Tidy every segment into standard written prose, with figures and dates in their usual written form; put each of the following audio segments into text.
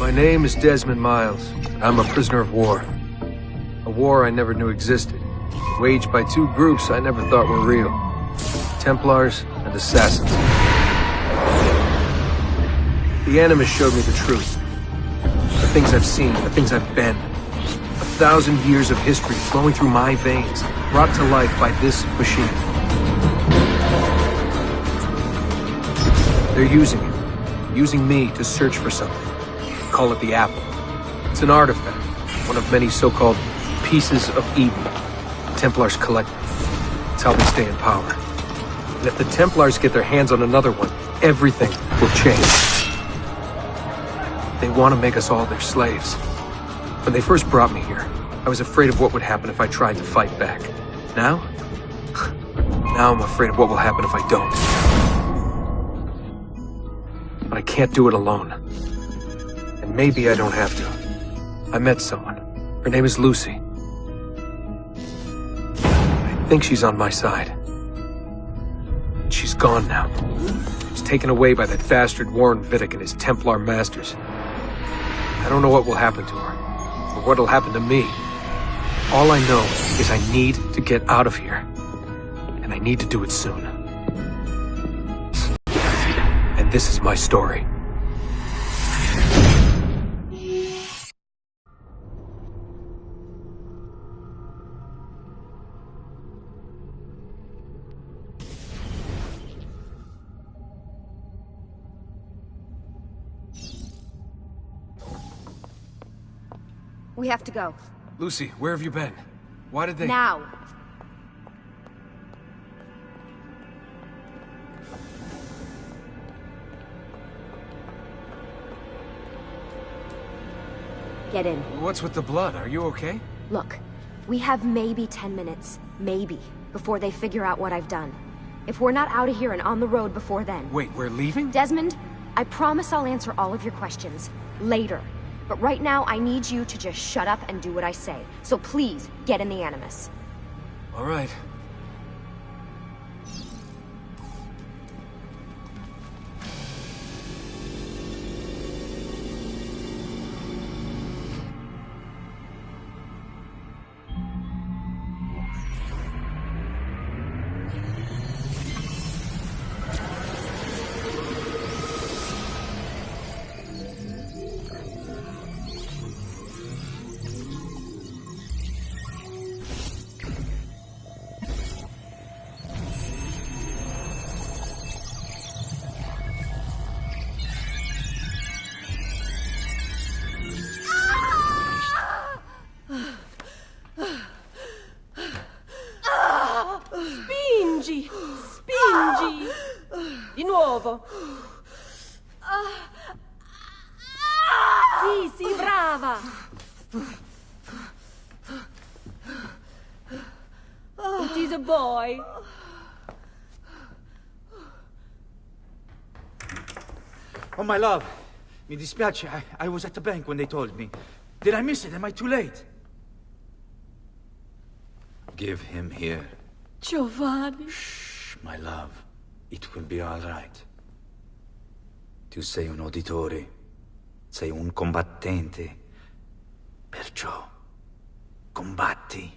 My name is Desmond Miles. I'm a prisoner of war. A war I never knew existed, waged by two groups I never thought were real. Templars and Assassins. The Animus showed me the truth. The things I've seen, the things I've been. 1,000 years of history flowing through my veins, brought to life by this machine. They're using it. Using me to search for something. Call it the Apple. It's an artifact. One of many so-called pieces of Eden. Templars collect them. It's how they stay in power. And if the Templars get their hands on another one, everything will change. They want to make us all their slaves. When they first brought me here, I was afraid of what would happen if I tried to fight back. Now? Now I'm afraid of what will happen if I don't. But I can't do it alone. And maybe I don't have to. I met someone. Her name is Lucy. I think she's on my side. She's gone now. She's taken away by that bastard Warren Vidic and his Templar masters. I don't know what will happen to her, or what'll happen to me. All I know is I need to get out of here. And I need to do it soon. And this is my story. We have to go. Lucy, where have you been? Why did they— Now! Get in. What's with the blood? Are you okay? Look, we have maybe 10 minutes, maybe, before they figure out what I've done. If we're not out of here and on the road before then— Wait, we're leaving? Desmond, I promise I'll answer all of your questions later. But right now, I need you to just shut up and do what I say. So please, get in the Animus. All right. Spingi! Di nuovo! Sì, sì, brava! It is a boy. Oh, my love. Mi dispiace. I was at the bank when they told me. Did I miss it? Am I too late? Give him here. Giovanni. Shh, my love. It will be all right. Tu sei un uditore. Sei un combattente. Perciò, combatti.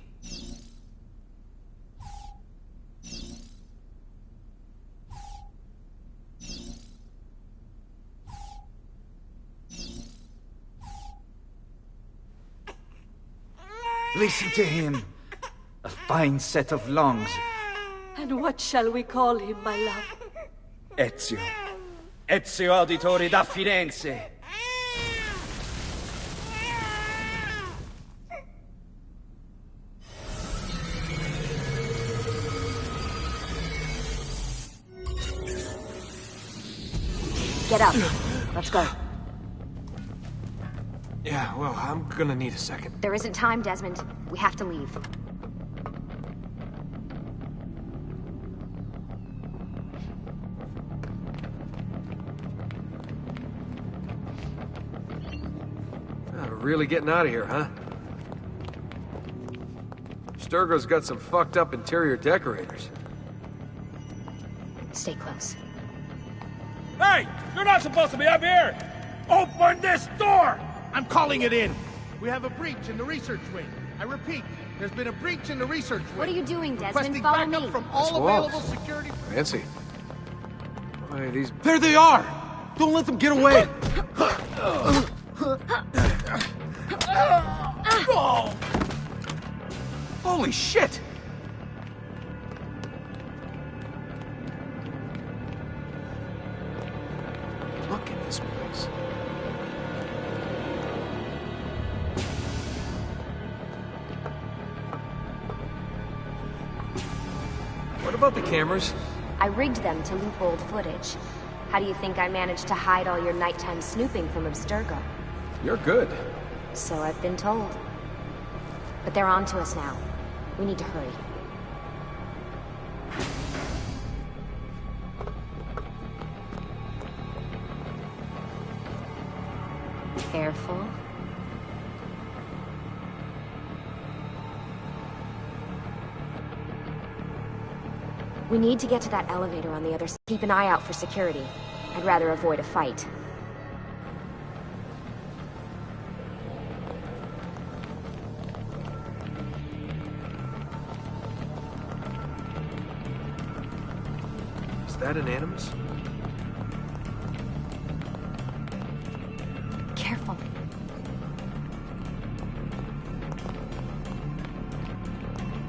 Listen to him. A fine set of lungs. And what shall we call him, my love? Ezio. Ezio Auditore da Firenze. Get up. Let's go. Yeah, well, I'm gonna need a second. There isn't time, Desmond. We have to leave. We're really getting out of here, huh? Sturgo's got some fucked up interior decorators. Stay close. Hey! You're not supposed to be up here! Open this door! I'm calling it in. We have a breach in the research wing. I repeat, there's been a breach in the research wing. What are you doing, Desmond? Requesting Follow backup me. from all available security. Fancy. Why, these... There they are! Don't let them get away! Holy shit! Look at this place. What about the cameras? I rigged them to loop old footage. How do you think I managed to hide all your nighttime snooping from Abstergo? You're good. So I've been told. But they're on to us now. We need to hurry. Careful. We need to get to that elevator on the other side. Keep an eye out for security. I'd rather avoid a fight. Is that an animus? Careful.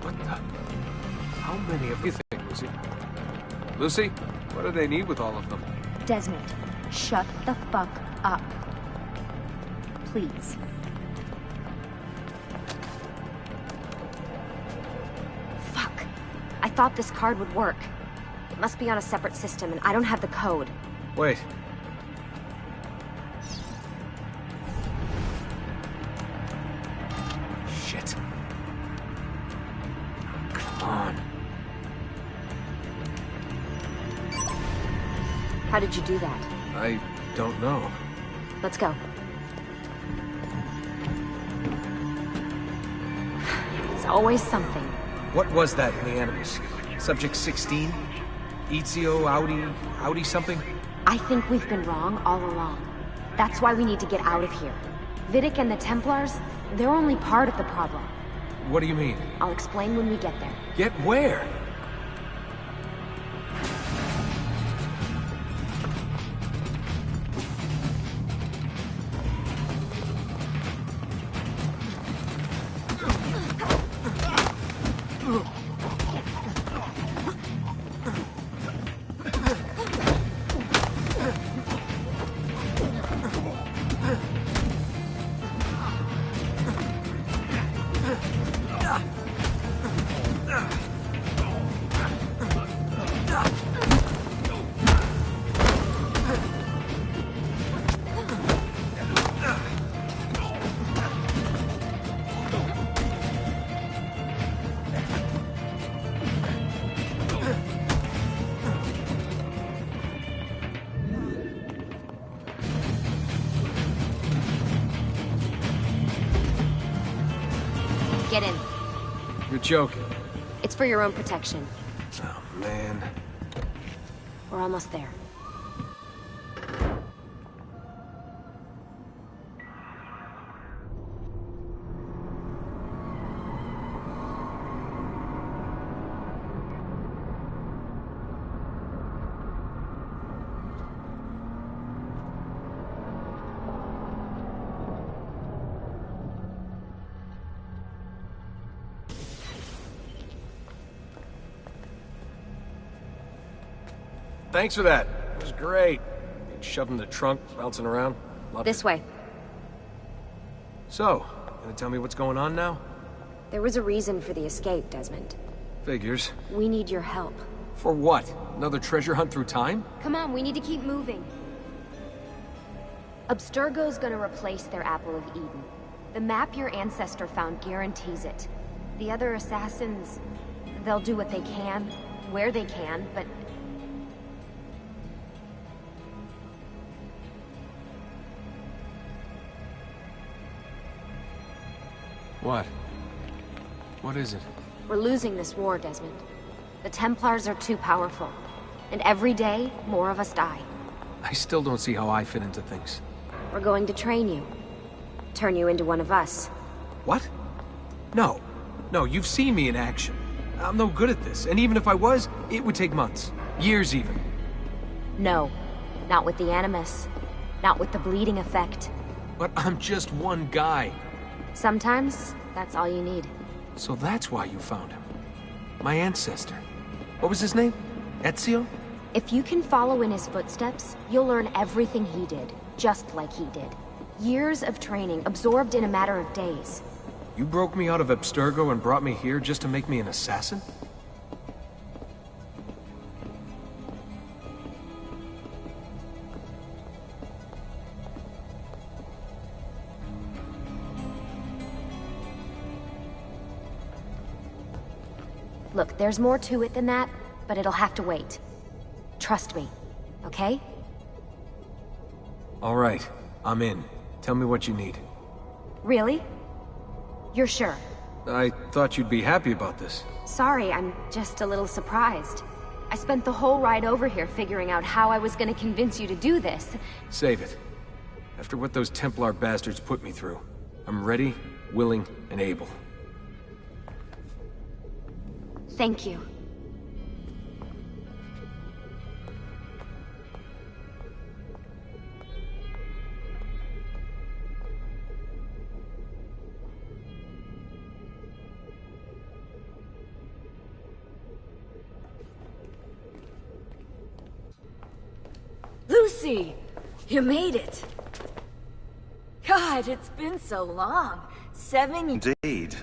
What the? How many of you think, Lucy? Lucy, what do they need with all of them? Desmond, shut the fuck up. Please. Fuck. I thought this card would work. It must be on a separate system, and I don't have the code. Wait. Shit. Come on. How did you do that? I don't know. Let's go. It's always something. What was that in the animus? Subject 16? Ezio, Audi something? I think we've been wrong all along. That's why we need to get out of here. Vidic and the Templars, they're only part of the problem. What do you mean? I'll explain when we get there. Get where? Get in. You're joking. It's for your own protection. Oh, man. We're almost there. Thanks for that. It was great. Being shoved in the trunk, bouncing around. Loved This it. way. So, gonna tell me what's going on now? There was a reason for the escape, Desmond. Figures. We need your help. For what? Another treasure hunt through time? Come on, we need to keep moving. Abstergo's gonna replace their Apple of Eden. The map your ancestor found guarantees it. The other assassins, they'll do what they can, where they can, but... What? What is it? We're losing this war, Desmond. The Templars are too powerful. And every day, more of us die. I still don't see how I fit into things. We're going to train you. Turn you into one of us. What? No. No, you've seen me in action. I'm no good at this, and even if I was, it would take months. Years even. No. Not with the Animus. Not with the bleeding effect. But I'm just one guy. Sometimes, that's all you need. So that's why you found him. My ancestor. What was his name? Ezio? If you can follow in his footsteps, you'll learn everything he did, just like he did. Years of training, absorbed in a matter of days. You broke me out of Abstergo and brought me here just to make me an assassin? Look, there's more to it than that, but it'll have to wait. Trust me, okay? All right, I'm in. Tell me what you need. Really? You're sure? I thought you'd be happy about this. Sorry, I'm just a little surprised. I spent the whole ride over here figuring out how I was gonna convince you to do this. Save it. After what those Templar bastards put me through, I'm ready, willing, and able. Thank you. Lucy! You made it! God, it's been so long. 7 years. Indeed.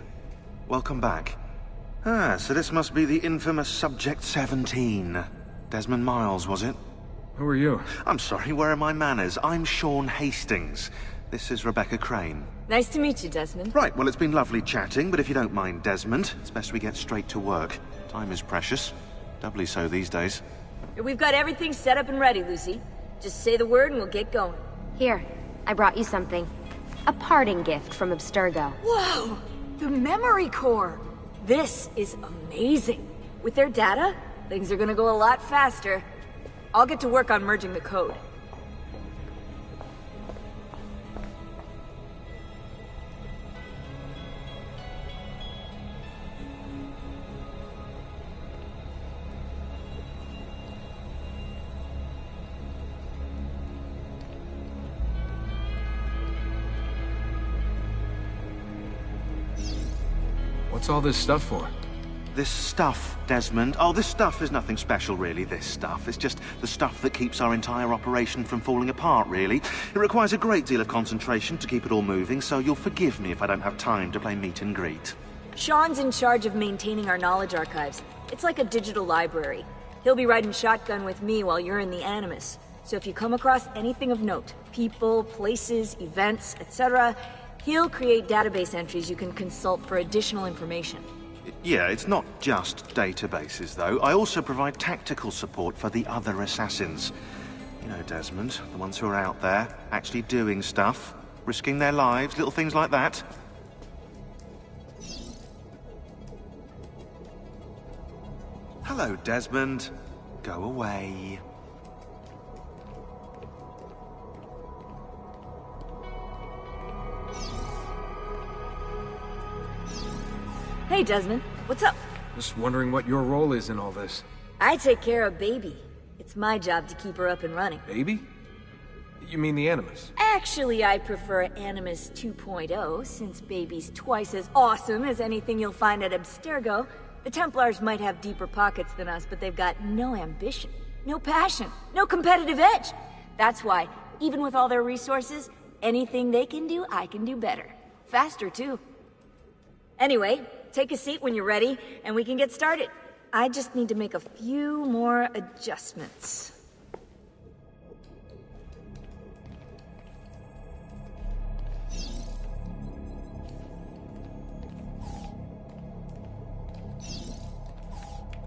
Welcome back. So this must be the infamous Subject 17. Desmond Miles, was it? Who are you? I'm sorry, where are my manners? I'm Sean Hastings. This is Rebecca Crane. Nice to meet you, Desmond. Right, well, it's been lovely chatting, but if you don't mind, Desmond, it's best we get straight to work. Time is precious. Doubly so these days. We've got everything set up and ready, Lucy. Just say the word and we'll get going. Here, I brought you something. A parting gift from Abstergo. Whoa! The memory core! This is amazing. With their data, things are gonna go a lot faster. I'll get to work on merging the code. What's all this stuff for? This stuff, Desmond. Oh, this stuff is nothing special, really, this stuff. It's just the stuff that keeps our entire operation from falling apart, really. It requires a great deal of concentration to keep it all moving, so you'll forgive me if I don't have time to play meet and greet. Sean's in charge of maintaining our knowledge archives. It's like a digital library. He'll be riding shotgun with me while you're in the Animus. So if you come across anything of note, people, places, events, etc., he'll create database entries you can consult for additional information. Yeah, it's not just databases, though. I also provide tactical support for the other assassins. You know, Desmond, the ones who are out there, actually doing stuff, risking their lives, little things like that. Hello, Desmond. Go away. Hey, Desmond. What's up? Just wondering what your role is in all this. I take care of Baby. It's my job to keep her up and running. Baby? You mean the Animus? Actually, I prefer Animus 2.0, since Baby's twice as awesome as anything you'll find at Abstergo. The Templars might have deeper pockets than us, but they've got no ambition, no passion, no competitive edge. That's why, even with all their resources, anything they can do, I can do better. Faster, too. Anyway, take a seat when you're ready, and we can get started. I just need to make a few more adjustments.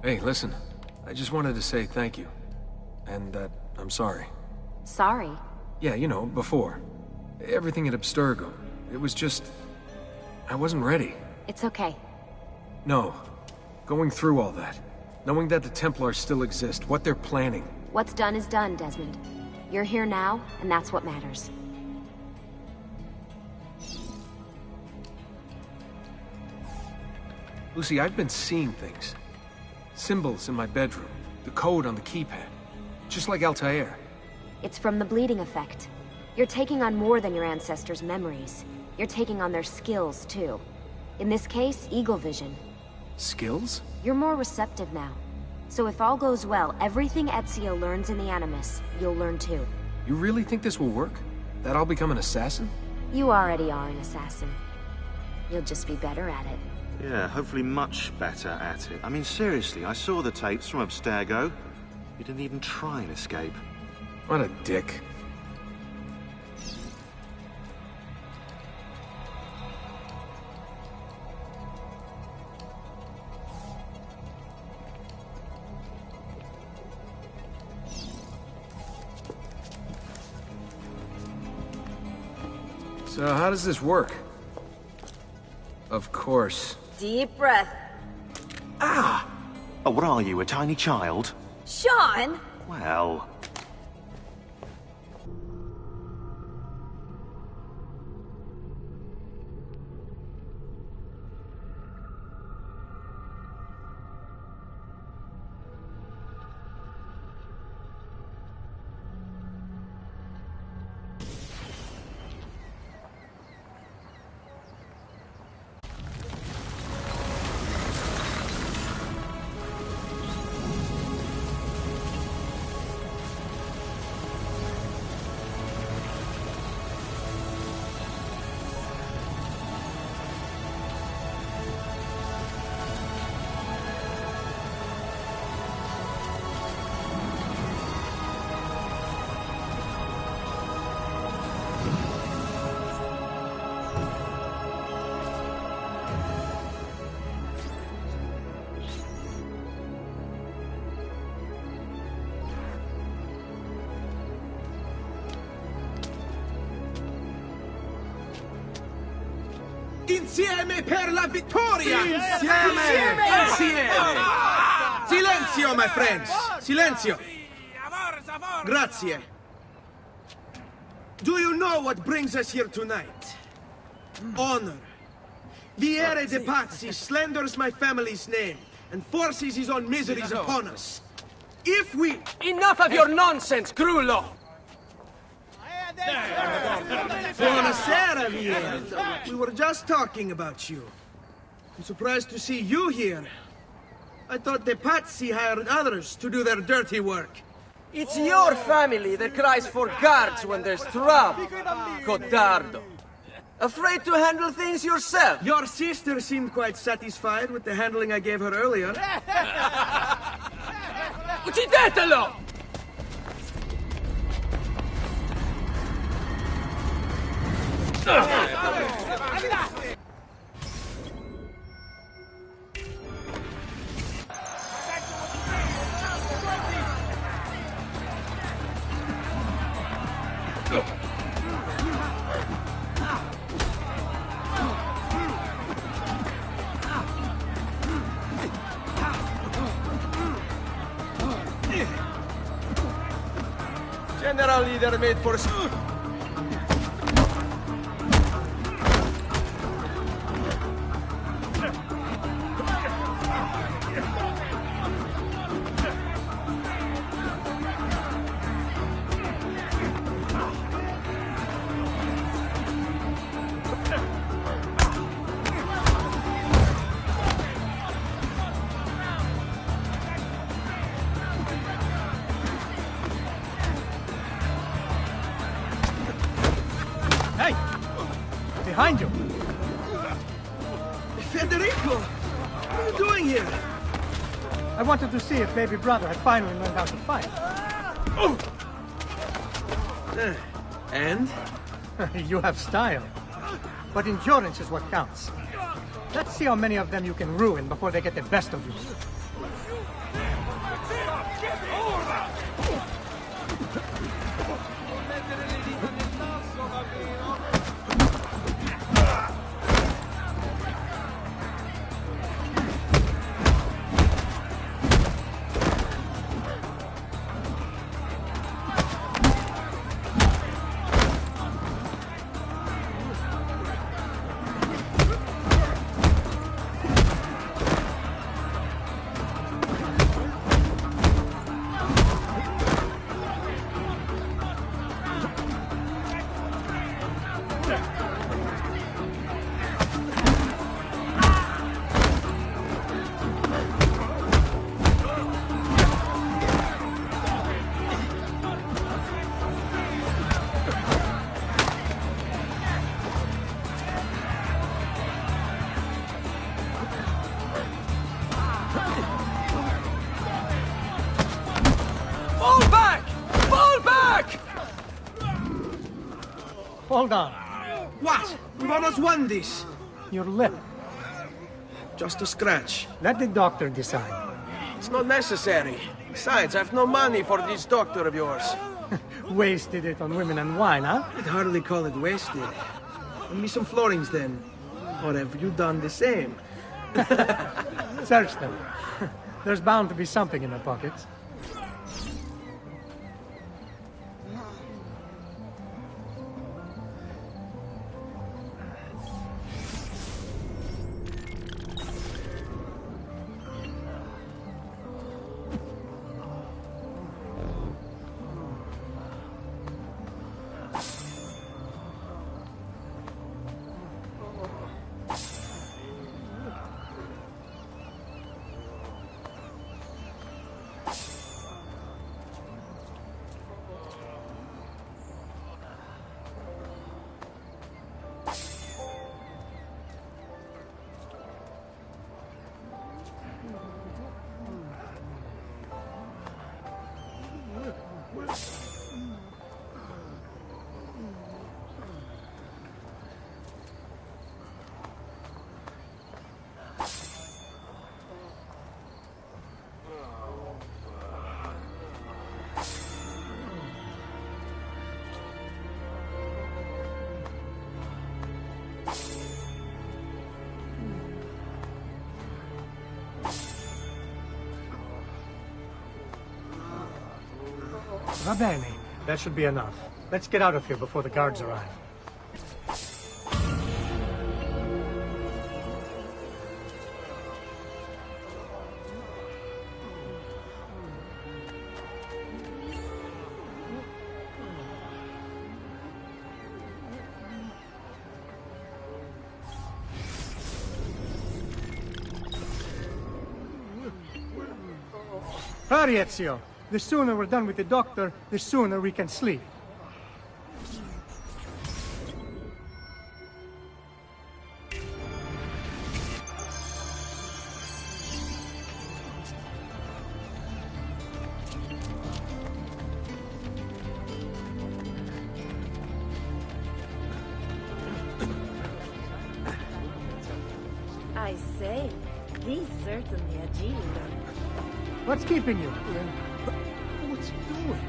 Hey, listen. I just wanted to say thank you. And that I'm sorry. Sorry? Yeah, you know, before. Everything at Abstergo. It was just... I wasn't ready. It's okay. No. Going through all that. Knowing that the Templars still exist, what they're planning. What's done is done, Desmond. You're here now, and that's what matters. Lucy, I've been seeing things. Symbols in my bedroom. The code on the keypad. Just like Altair. It's from the bleeding effect. You're taking on more than your ancestors' memories. You're taking on their skills, too. In this case, eagle vision. Skills? You're more receptive now. So if all goes well, everything Ezio learns in the Animus, you'll learn too. You really think this will work? That I'll become an assassin? You already are an assassin. You'll just be better at it. Yeah, hopefully much better at it. I mean, seriously, I saw the tapes from Abstergo. You didn't even try and escape. What a dick. So how does this work? Of course. Deep breath. Ah! Oh, what are you, a tiny child? Sean! Well... Insieme per la vittoria! Insieme! Insieme! Silenzio, my friends! Silenzio! Grazie. Do you know what brings us here tonight? Honor. Viere de Pazzi slanders my family's name and forces his own miseries upon us. If we... Enough of your nonsense, Grullo! Buonasera, Viere. We were just talking about you. I'm surprised to see you here. I thought the Pazzi hired others to do their dirty work. It's your family that cries for guards when there's trouble, Codardo. Afraid to handle things yourself? Your sister seemed quite satisfied with the handling I gave her earlier. Uccidetelo! General leader made for... Behind you! Federico! What are you doing here? I wanted to see if baby brother had finally learned how to fight. And? You have style. But endurance is what counts. Let's see how many of them you can ruin before they get the best of you. Hold on. What? We've almost won this. Your lip. Just a scratch. Let the doctor decide. It's not necessary. Besides, I've no money for this doctor of yours. Wasted it on women and wine, huh? I'd hardly call it wasted. Lend me some florins then. Or have you done the same? Search them. There's bound to be something in the pockets. Va bene. That should be enough. Let's get out of here before the guards arrive. Hurry, Ezio. The sooner we're done with the doctor, the sooner we can sleep. I say, he's certainly a genius. What's keeping you? What's he doing?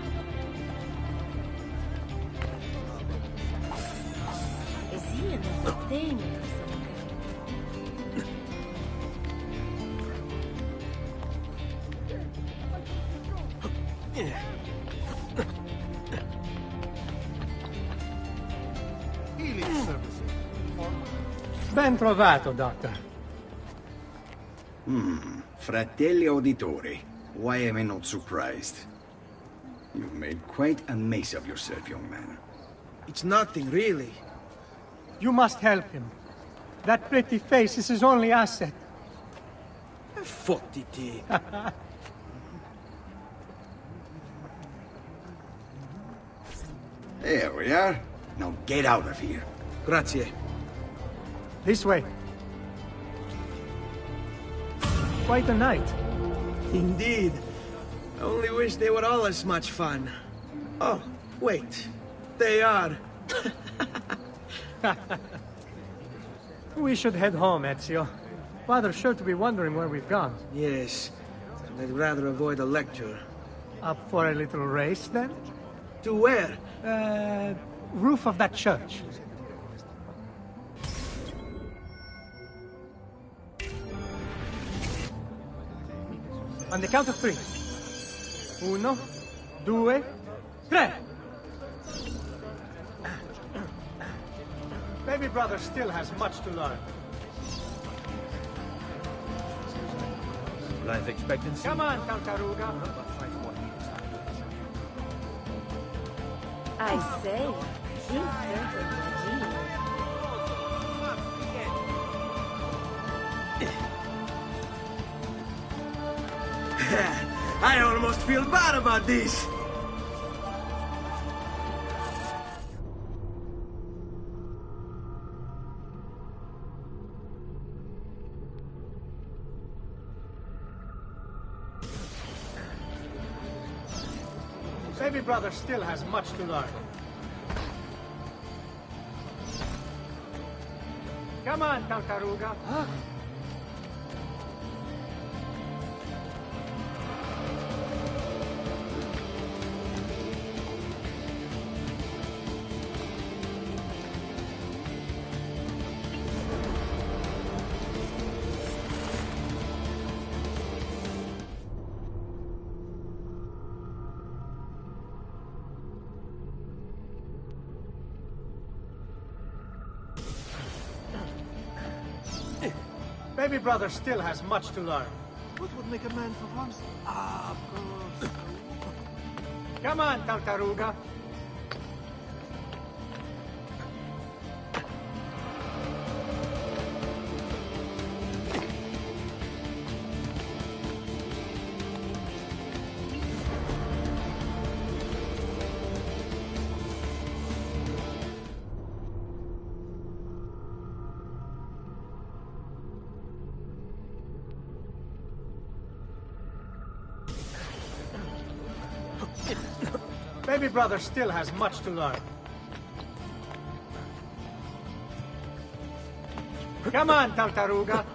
Is he in the thing or something? Healing services. Ben trovato, Doctor. Fratelli auditori, why am I not surprised? You've made quite a mess of yourself, young man. It's nothing, really. You must help him. That pretty face is his only asset. Fottiti. There we are. Now get out of here. Grazie. This way. Quite a night. Indeed. I only wish they were all as much fun. Oh, wait. They are. We should head home, Ezio. Father's sure to be wondering where we've gone. Yes. And I'd rather avoid a lecture. Up for a little race, then? To where? Roof of that church. On the count of 3. 1, 2, 3. Baby brother still has much to learn. Life expectancy? Come on, Cantaruga. I say, he's certainly a genius. I almost feel bad about this. Baby brother still has much to learn. Come on, Tartaruga. Huh? Baby brother still has much to learn. What would make a man for once? Ah, of course. Come on, Tartaruga. Baby brother still has much to learn. Come on, Tartaruga.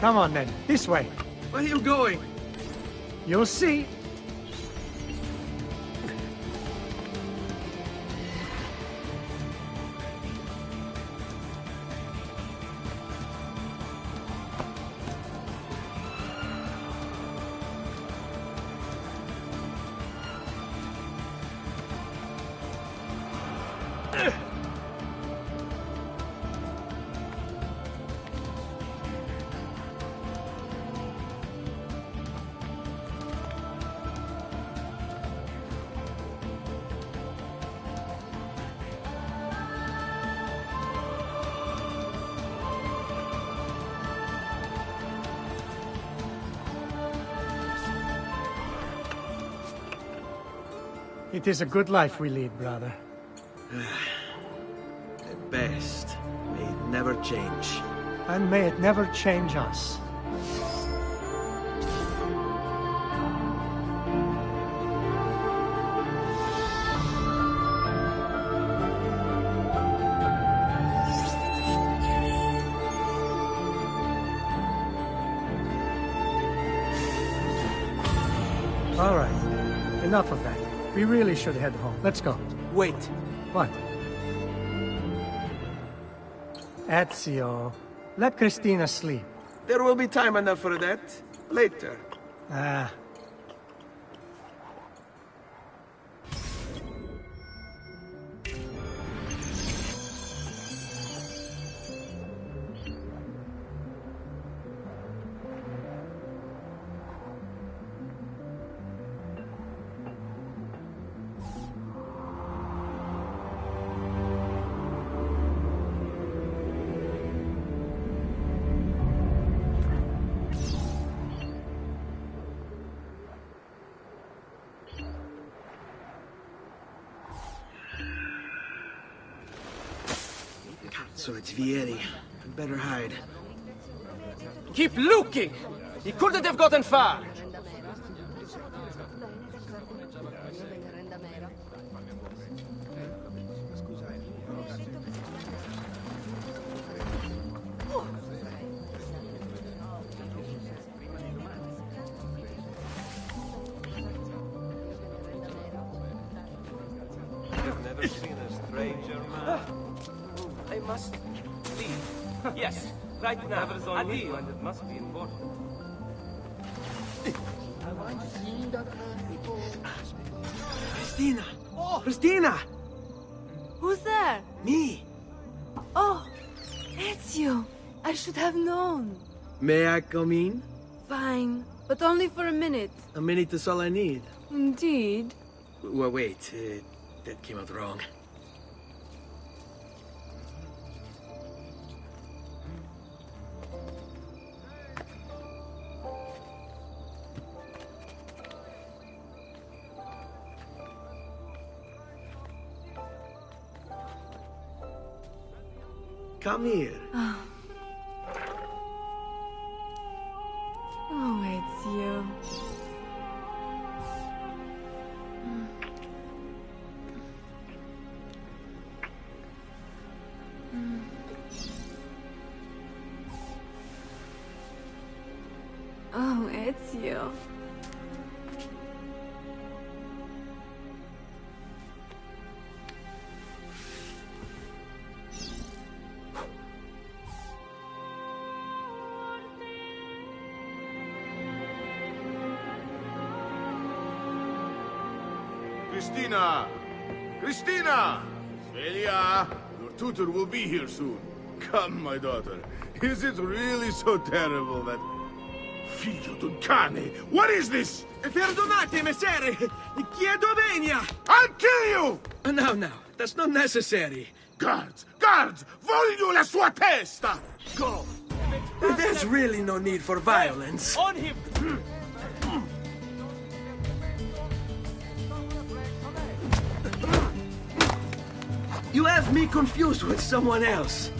Come on then, this way. Where are you going? You'll see. It is a good life we lead, brother. The best. May it never change. And may it never change us. All right. Enough of that. We really should head home. Let's go. Wait. What? Ezio, let Christina sleep. There will be time enough for that. Later. Ah. So it's Vieri. I'd better hide. Keep looking! He couldn't have gotten far! I've never seen a stranger man. I must leave. Yes, right now. Never on you, and it must be important. Christina! Oh. Christina! Who's there? Me! Oh, Ezio! I should have known. May I come in? Fine, but only for a minute. A minute is all I need. Indeed. Well, wait. That came out wrong. Come here. Oh, Ezio. Oh, Ezio. Christina! Christina! Svelia! Your tutor will be here soon. Come, my daughter. Is it really so terrible that... Figlio d'un cane! What is this? Perdonate, messere! Chiedo venia! I'll kill you! No, that's not necessary. Guards! Guards! Voglio la sua testa! Go! There's really no need for violence. On him! You have me confused with someone else.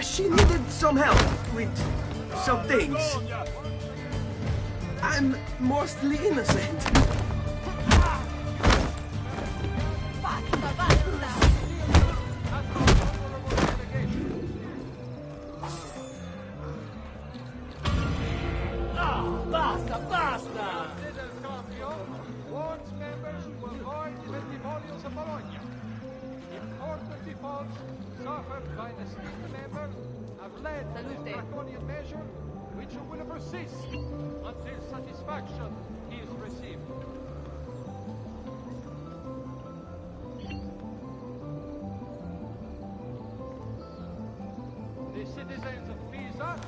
She needed some help with some things. I'm mostly innocent. Basta, basta! Warns members to avoid testimonials of Bologna. Important defaults suffered by the student member have led to this draconian measure, which will persist until satisfaction is received. The citizens of Pisa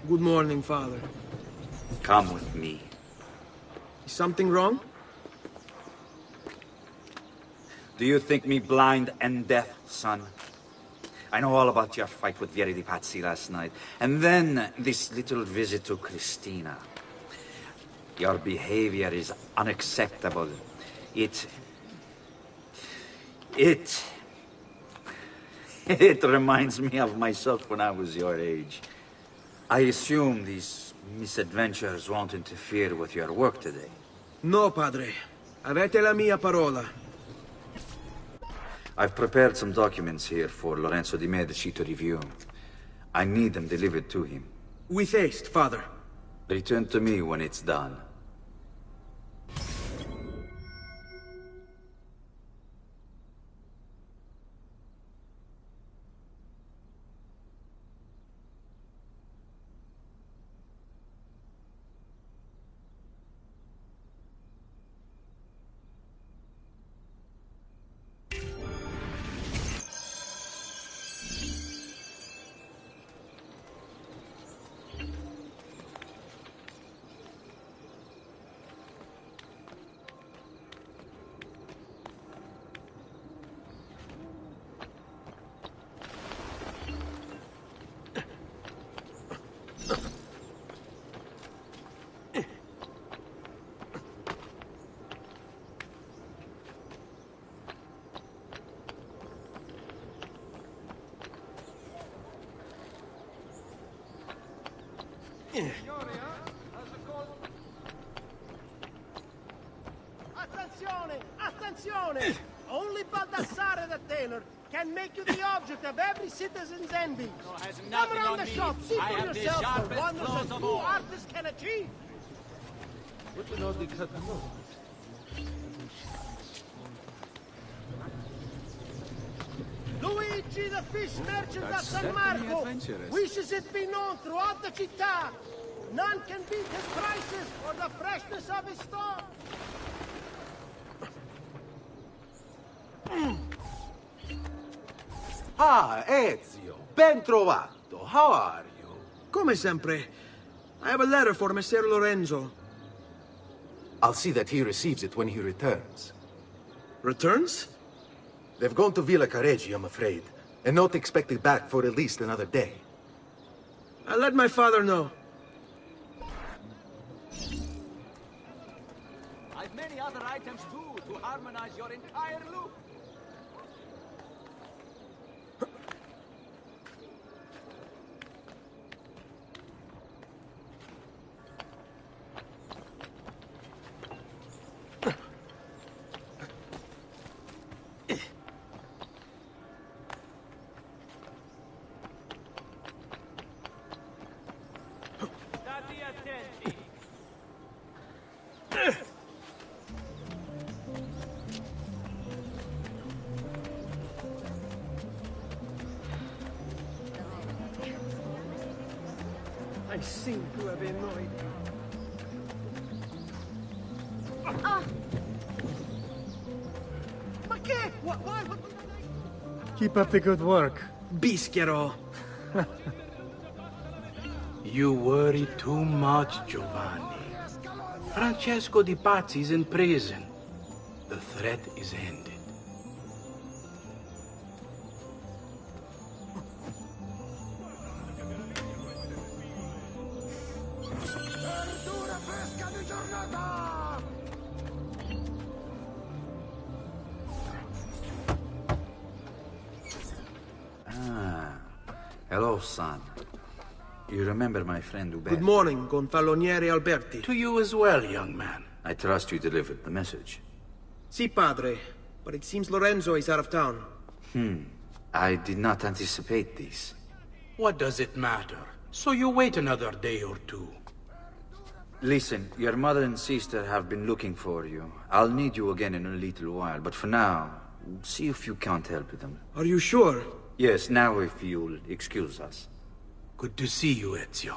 Good morning, Father. Come with me. Is something wrong? Do you think me blind and deaf, son? I know all about your fight with Vieri di Pazzi last night. And then this little visit to Christina. Your behavior is unacceptable. It reminds me of myself when I was your age. I assume these misadventures won't interfere with your work today. No, Padre. Avete la mia parola. I've prepared some documents here for Lorenzo di Medici to review. I need them delivered to him. With haste, Father. Return to me when it's done. Attenzione! Attenzione! Only Baldassare the tailor can make you the object of every citizen's envy. Come around the shop, see for yourself the wonders that two artists can achieve. Luigi, the fish merchant of San Marco, wishes it be known throughout the città. None can beat his prices or the freshness of his store. Ah, Ezio, ben trovato. How are you? Come sempre. I have a letter for Messer Lorenzo. I'll see that he receives it when he returns. Returns? They've gone to Villa Careggi, I'm afraid, and not expected back for at least another day. I'll let my father know. I've many other items too to harmonize your entire look. I seem to have annoyed you. Ma che? Why? Keep up the good work. Bischero. You worry too much, Giovanni. Francesco Di Pazzi is in prison. The threat is ended. Hello, son. You remember my friend Uberto? Good morning, Gonfaloniere Alberti. To you as well, young man. I trust you delivered the message. Si, padre. But it seems Lorenzo is out of town. I did not anticipate this. What does it matter? So you wait another day or two. Listen, your mother and sister have been looking for you. I'll need you again in a little while, but for now, see if you can't help them. Are you sure? Yes, now if you'll excuse us. Good to see you, Ezio.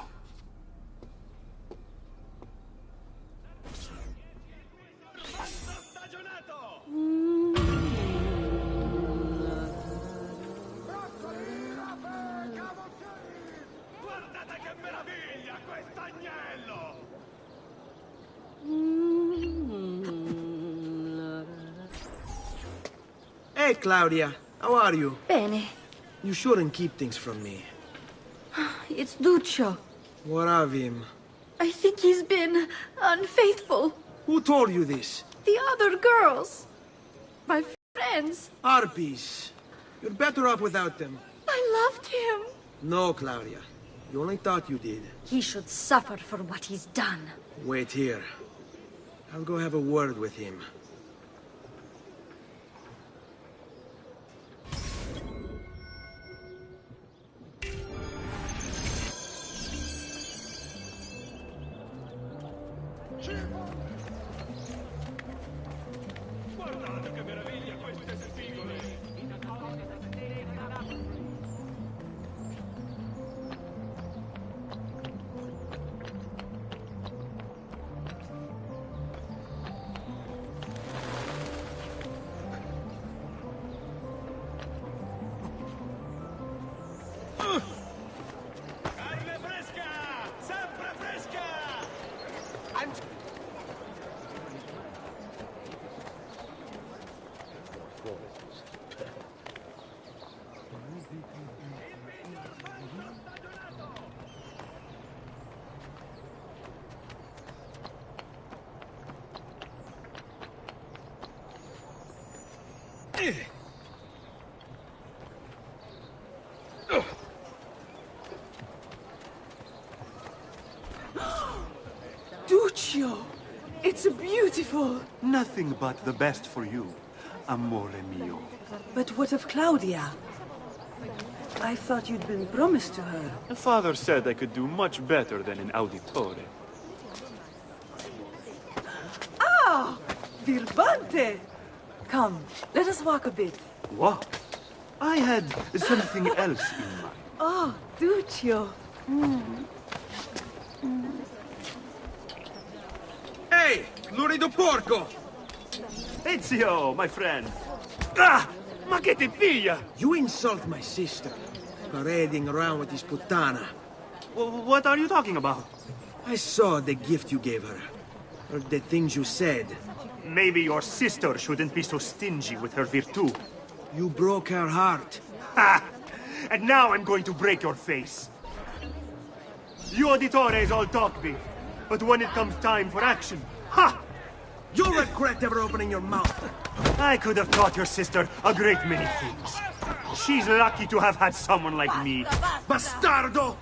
Hey, Claudia. How are you? Bene. You shouldn't keep things from me. It's Duccio. What of him? I think he's been unfaithful. Who told you this? The other girls. My friends. Harpies. You're better off without them. I loved him. No, Claudia. You only thought you did. He should suffer for what he's done. Wait here. I'll go have a word with him. Guardate che meraviglia queste spigole! Carne fresca! Sempre fresca! Petruccio! It's beautiful! Nothing but the best for you, amore mio. But what of Claudia? I thought you'd been promised to her. Father said I could do much better than an auditore. Ah! Birbante! Come, let us walk a bit. What? I had something else in mind. Oh, Duccio. Hey, lurido porco! Ezio, my friend. Ah! Ma che ti piglia? You insult my sister, parading around with this puttana. What are you talking about? I saw the gift you gave her, or the things you said. Maybe your sister shouldn't be so stingy with her virtù. You broke her heart. Ha! And now I'm going to break your face. You auditores all talk big, but when it comes time for action, ha! You'll regret ever opening your mouth. I could have taught your sister a great many things. She's lucky to have had someone like me. Bastardo!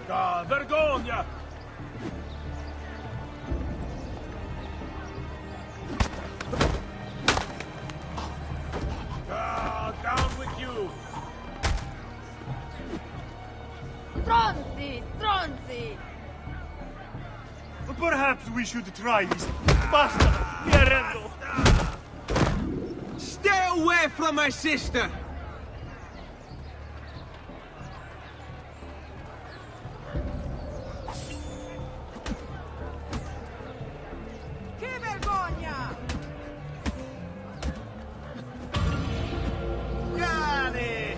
Vergogna! Down with you! Stronzi! Stronzi! Perhaps we should try this. Basta! Mi arrendo! Stay away from my sister! Che vergogna! Cane!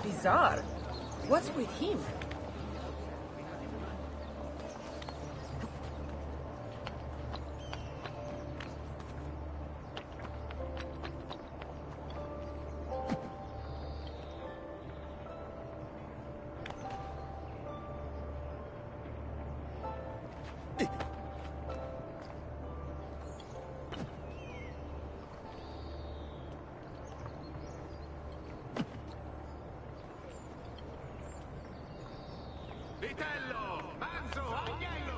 Bizarre. What's with him? Vitello! Manzo! Agnello!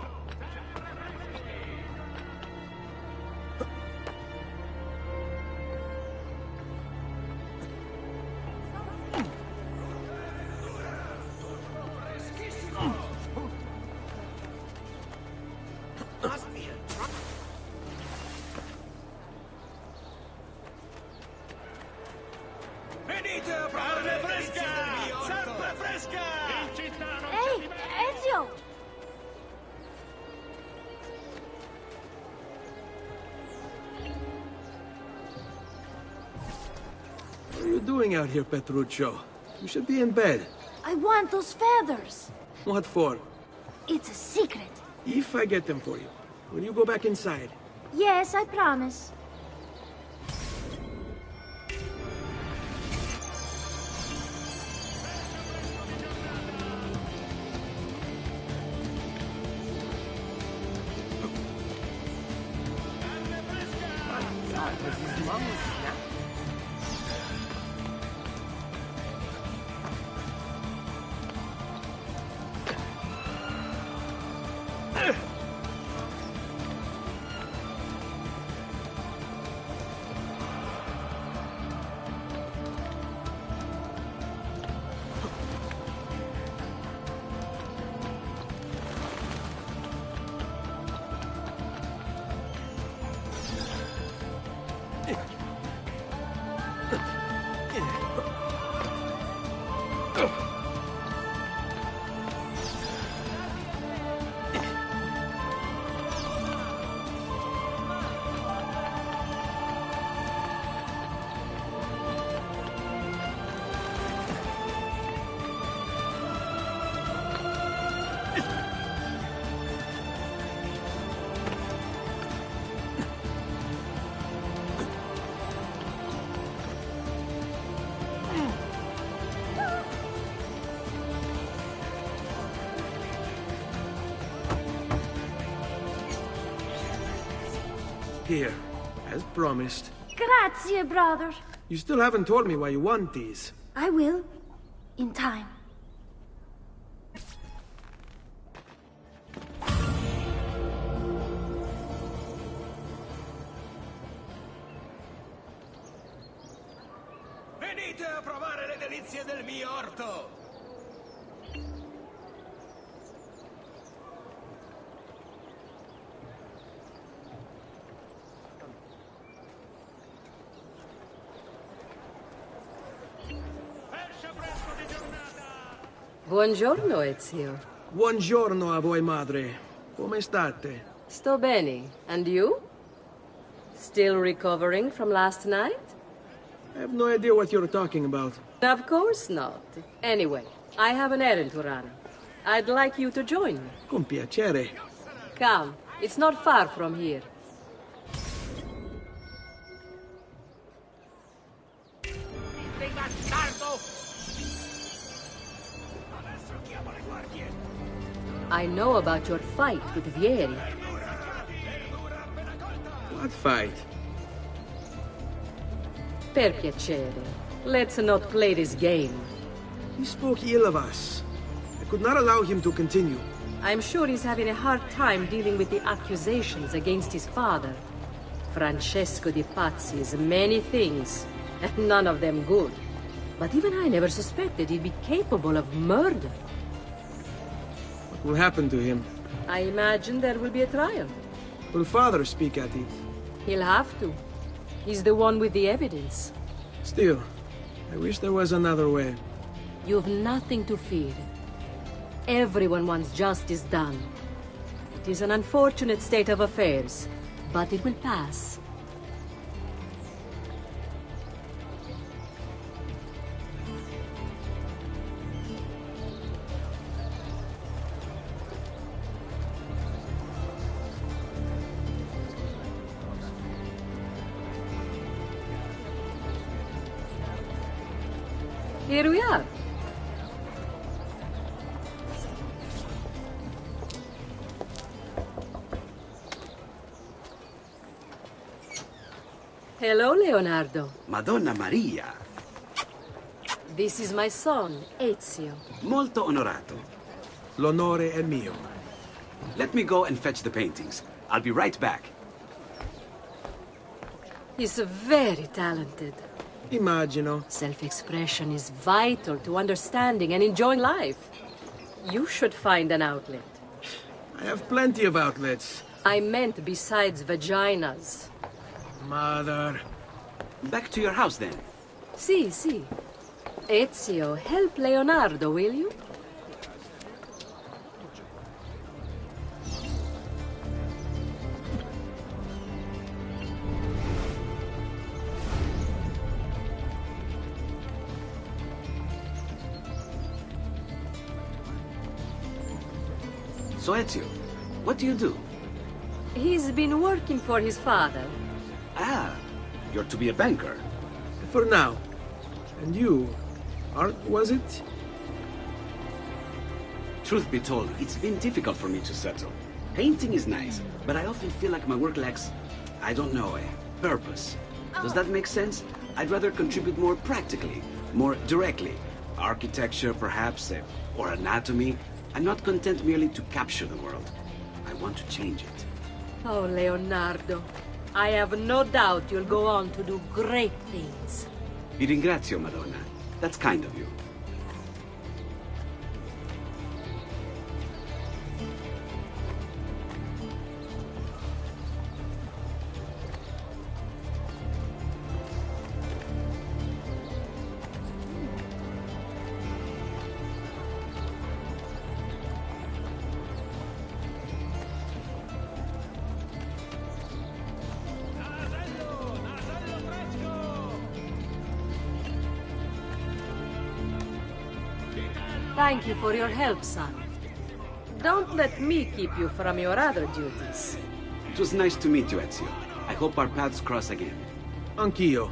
Venite a provare fresca! Sempre fresca! In città non Hey, Ezio! What are you doing out here, Petruccio? You should be in bed. I want those feathers. What for? It's a secret. If I get them for you, will you go back inside? Yes, I promise. Here, as promised. Grazie, brother. You still haven't told me why you want these. I will. In time. Venite a provare le delizie del mio orto! Buongiorno, Ezio. Buongiorno a voi, madre. Come state? Sto bene. And you? Still recovering from last night? I have no idea what you're talking about. Of course not. Anyway, I have an errand to run. I'd like you to join me. Con piacere. Come. It's not far from here. I know about your fight with Vieri. What fight? Per piacere. Let's not play this game. He spoke ill of us. I could not allow him to continue. I'm sure he's having a hard time dealing with the accusations against his father. Francesco di Pazzi is many things, and none of them good. But even I never suspected he'd be capable of murder. What will happen to him? I imagine there will be a trial. Will father speak at it? He'll have to. He's the one with the evidence. Still, I wish there was another way. You've nothing to fear. Everyone wants justice done. It is an unfortunate state of affairs, but it will pass. Here we are. Hello, Leonardo. Madonna Maria. This is my son, Ezio. Molto onorato. L'onore è mio. Let me go and fetch the paintings. I'll be right back. He's very talented. Immagino. Self-expression is vital to understanding and enjoying life. You should find an outlet. I have plenty of outlets. I meant besides vaginas. Mother. Back to your house, then. Si. Ezio, help Leonardo, will you? So, Ezio, what do you do? He's been working for his father. Ah, you're to be a banker. For now. And you? Art, was it? Truth be told, it's been difficult for me to settle. Painting is nice, but I often feel like my work lacks, I don't know, a purpose. Does that make sense? I'd rather contribute more practically, more directly. Architecture, perhaps, or anatomy. I'm not content merely to capture the world. I want to change it. Oh, Leonardo. I have no doubt you'll go on to do great things. Vi ringrazio, Madonna. That's kind of you. Thank you for your help, son. Don't let me keep you from your other duties. It was nice to meet you, Ezio. I hope our paths cross again. Anch'io.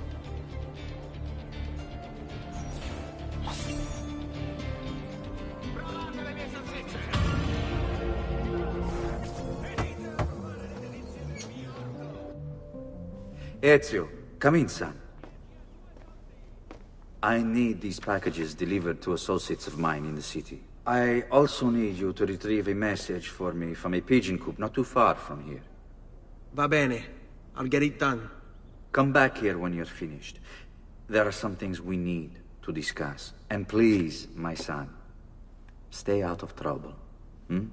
Ezio, come in, son. I need these packages delivered to associates of mine in the city. I also need you to retrieve a message for me from a pigeon coop not too far from here. Va bene. I'll get it done. Come back here when you're finished. There are some things we need to discuss. And please, my son, stay out of trouble. Hmm?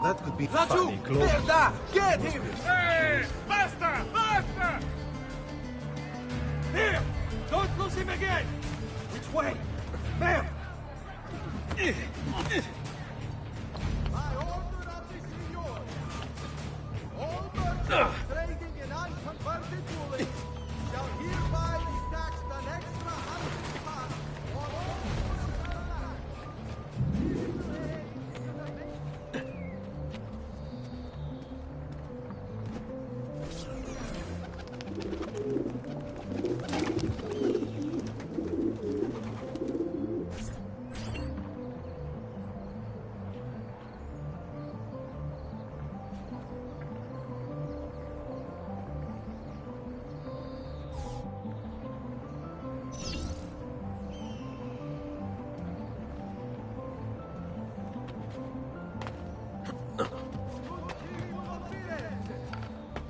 That could be Laggiù! funny, Claude. Merda! Get him! Hey! Basta! Basta! Here! Don't lose him again! Which way? Ma'am! By order of the Signor, all merchants trading in unconverted bullets shall hereby be taxed an extra 100 pounds on all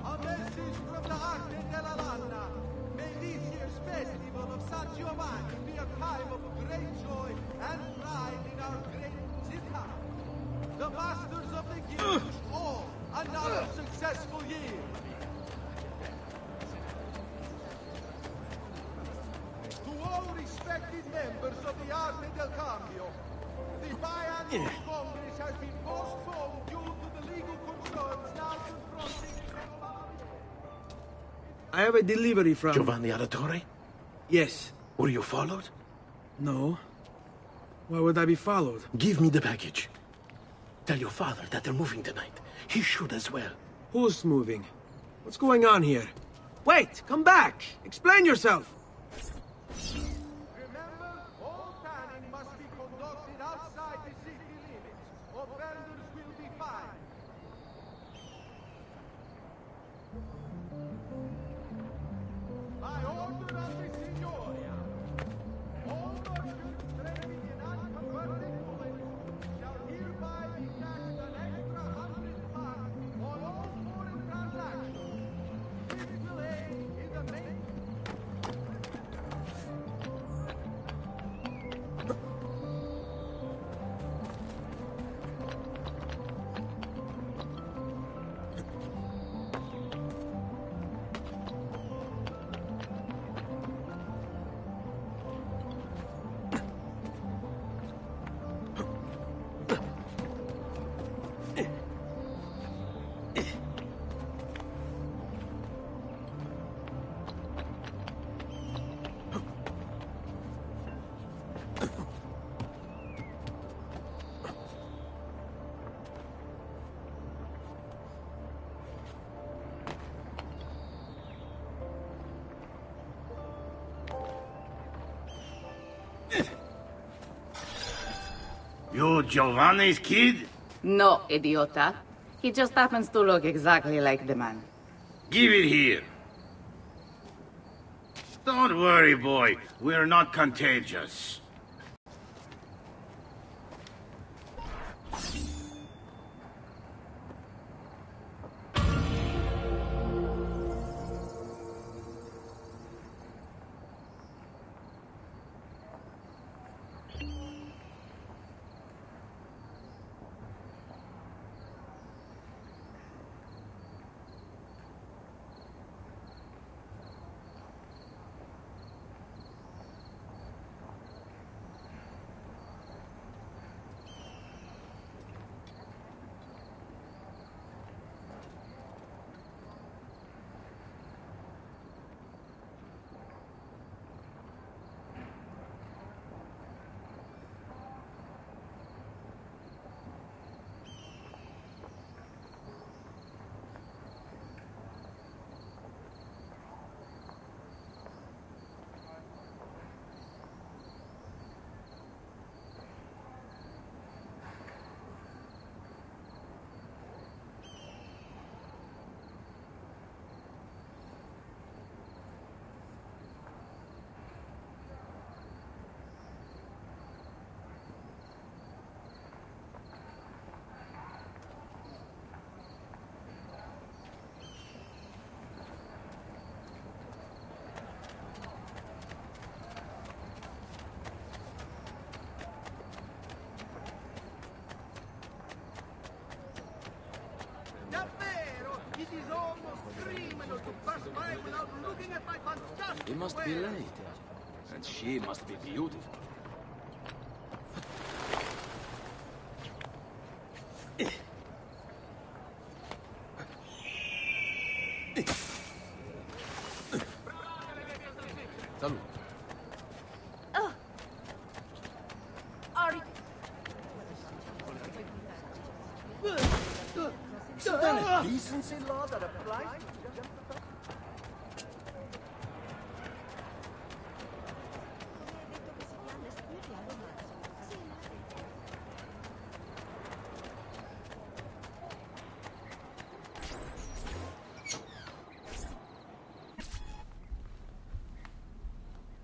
a message from the Arte della Lana. May this year's festival of San Giovanni be a time of great joy and pride in our great città. The masters of the guild wish all another successful year. To all respected members of the Arte del Cambio, the biannual Congress has been postponed due to the legal concerns now confronting I have a delivery from... Giovanni Auditore? Yes. Were you followed? No. Why would I be followed? Give me the package. Tell your father that they're moving tonight. He should as well. Who's moving? What's going on here? Wait! Come back! Explain yourself! Remember, all tanning must be conducted outside the city limits. Offenders will be fined. By order of the Signoria, all merchants trading in unconverted bullets shall hereby be taxed an extra 100 pounds on all foreign transactions. This will aid in the main... You Giovanni's kid? No, idiota. He just happens to look exactly like the man. Give it here. Don't worry, boy. We're not contagious. He must be late. And she must be beautiful. Salute. Ari. Is there a decency law that applies?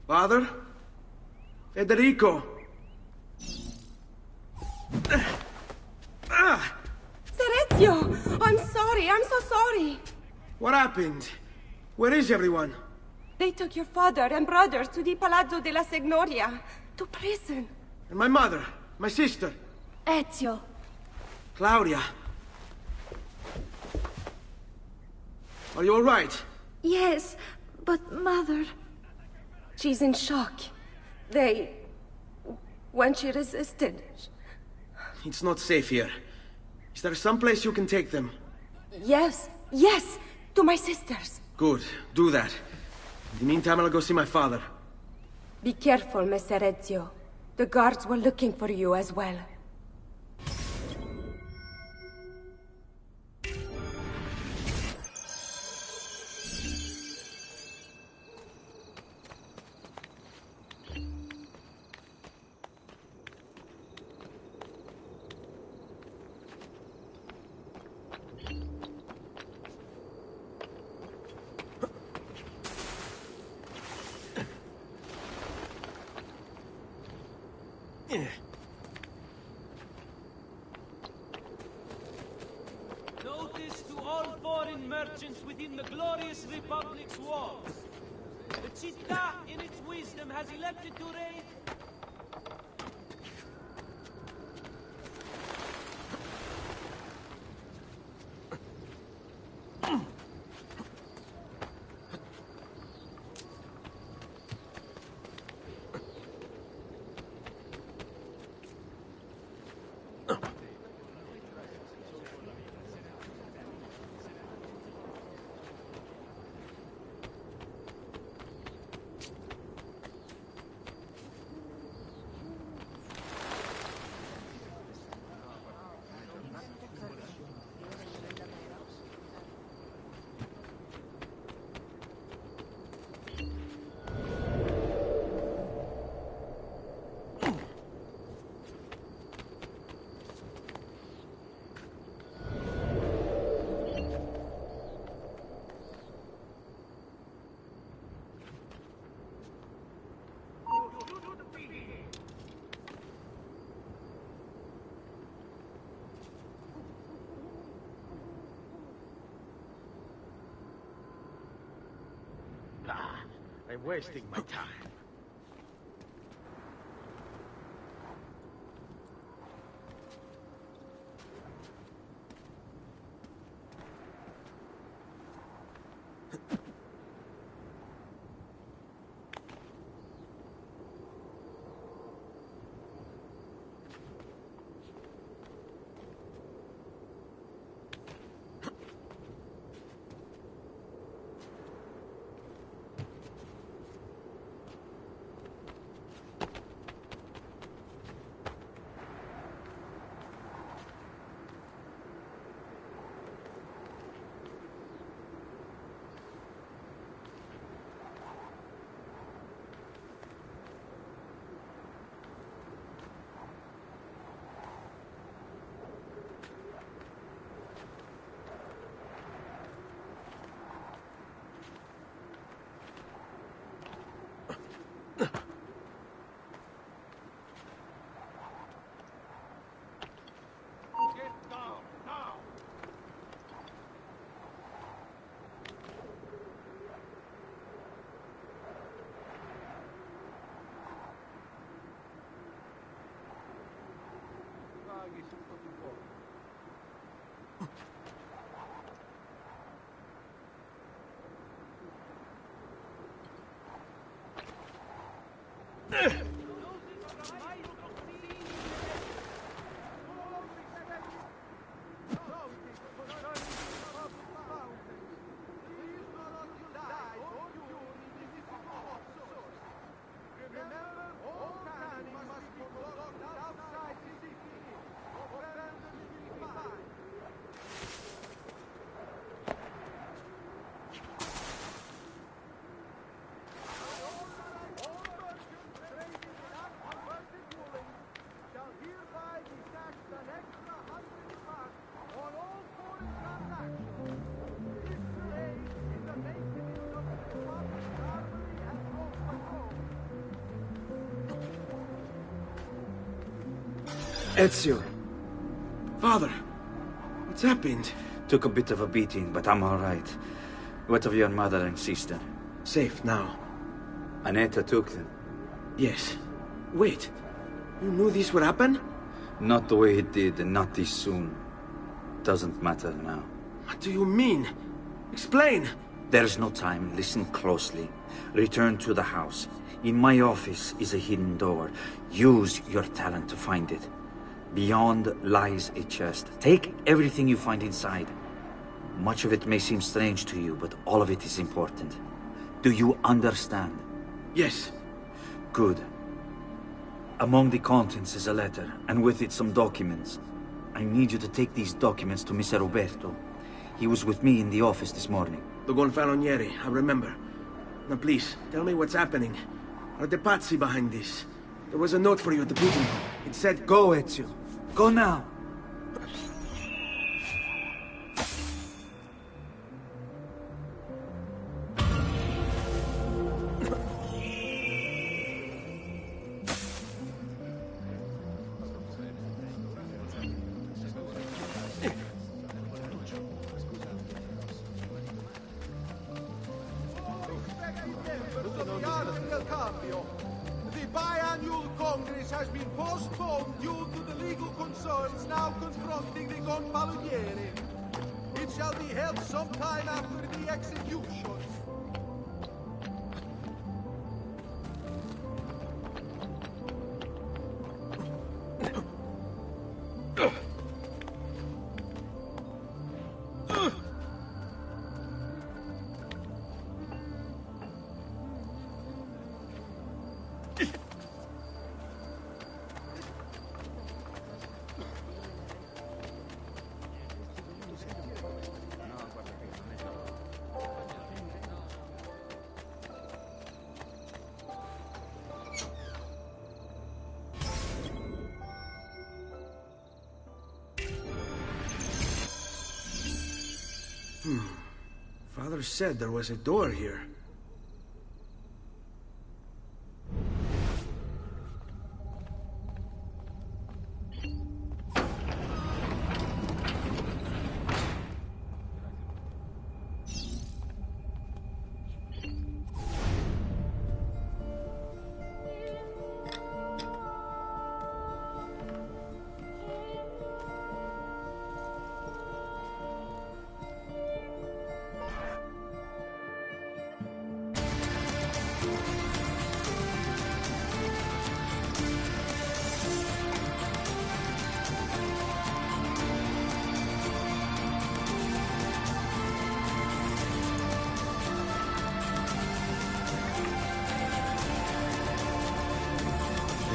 Father? Federico! Ezio! I'm sorry, I'm so sorry. What happened? Where is everyone? They took your father and brothers to the Palazzo della Signoria, to prison. And my mother? My sister? Ezio. Claudia? Are you all right? Yes, but Mother... She's in shock. When she resisted... It's not safe here. Is there some place you can take them? Yes, to my sisters. Good, do that. In the meantime, I'll go see my father. Be careful, Messer Ezio. The guards were looking for you as well. Notice to all foreign merchants within the glorious Republic's walls. The città, in its wisdom, has elected to raid... I'm wasting my time. Ezio. Father, what's happened? Took a bit of a beating, but I'm all right. What of your mother and sister? Safe now. Aneta took them. Yes. Wait. You knew this would happen? Not the way it did, and not this soon. Doesn't matter now. What do you mean? Explain! There's no time. Listen closely. Return to the house. In my office is a hidden door. Use your talent to find it. Beyond lies a chest. Take everything you find inside. Much of it may seem strange to you, but all of it is important. Do you understand? Yes. Good. Among the contents is a letter, and with it some documents. I need you to take these documents to Mr. Roberto. He was with me in the office this morning. The Gonfaloniere, I remember. Now please, tell me what's happening. Are the Pazzi behind this? There was a note for you at the booking hall. It said, "Go, Ezio. Go now." The biannual Congress has been postponed due to the legal concerns now confronting the Gonfaloniere. It shall be held sometime after the execution. Father said there was a door here.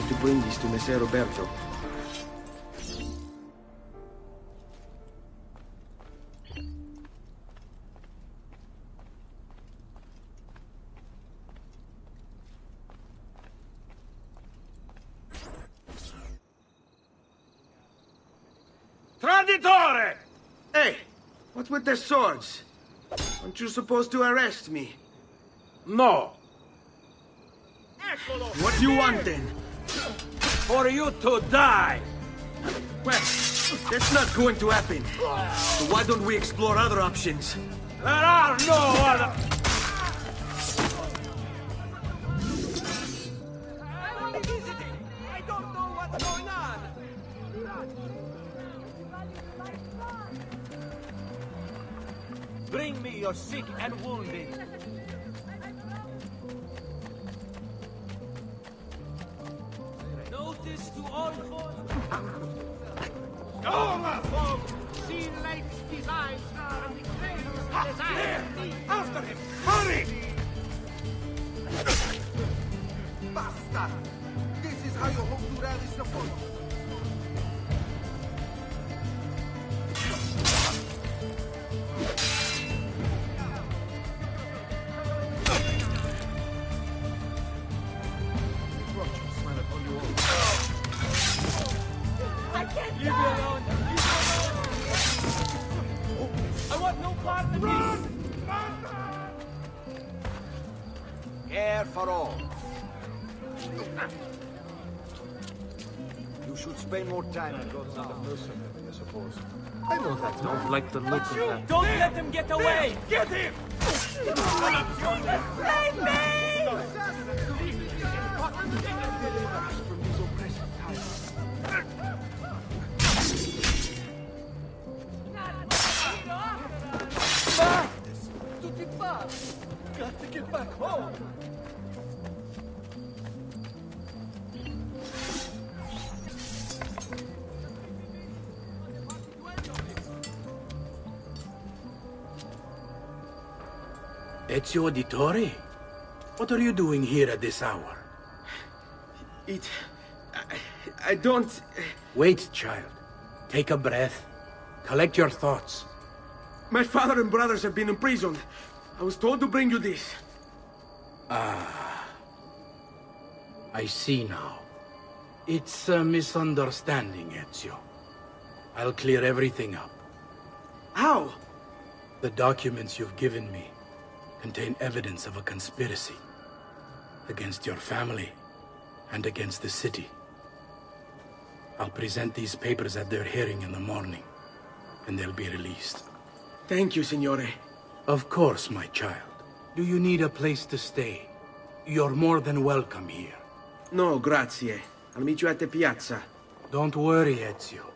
To bring this to Messer Roberto. Traditore! Hey, what's with the swords? Aren't you supposed to arrest me? No. What do you want then? For you to die! Well, that's not going to happen. So why don't we explore other options? There are no other... I don't know what's going on. Bring me your sick and wounded. Notice to all See Lake's designs and the creator's design. After him! Hurry! Basta! This is how you hope to rally support. I can't leave me alone. I want no part of this. Care for all. You should spend more time in God's arms. I suppose. I don't like the look of that. Don't let him get away! Get him! Save me! Tutti qua! Got to get back home! Ezio Auditore? What are you doing here at this hour? I don't... Wait, child. Take a breath. Collect your thoughts. My father and brothers have been imprisoned. I was told to bring you this. Ah. I see now. It's a misunderstanding, Ezio. I'll clear everything up. How? The documents you've given me contain evidence of a conspiracy against your family and against the city. I'll present these papers at their hearing in the morning, and they'll be released. Thank you, Signore. Of course, my child. Do you need a place to stay? You're more than welcome here. No, grazie. I'll meet you at the piazza. Don't worry, Ezio.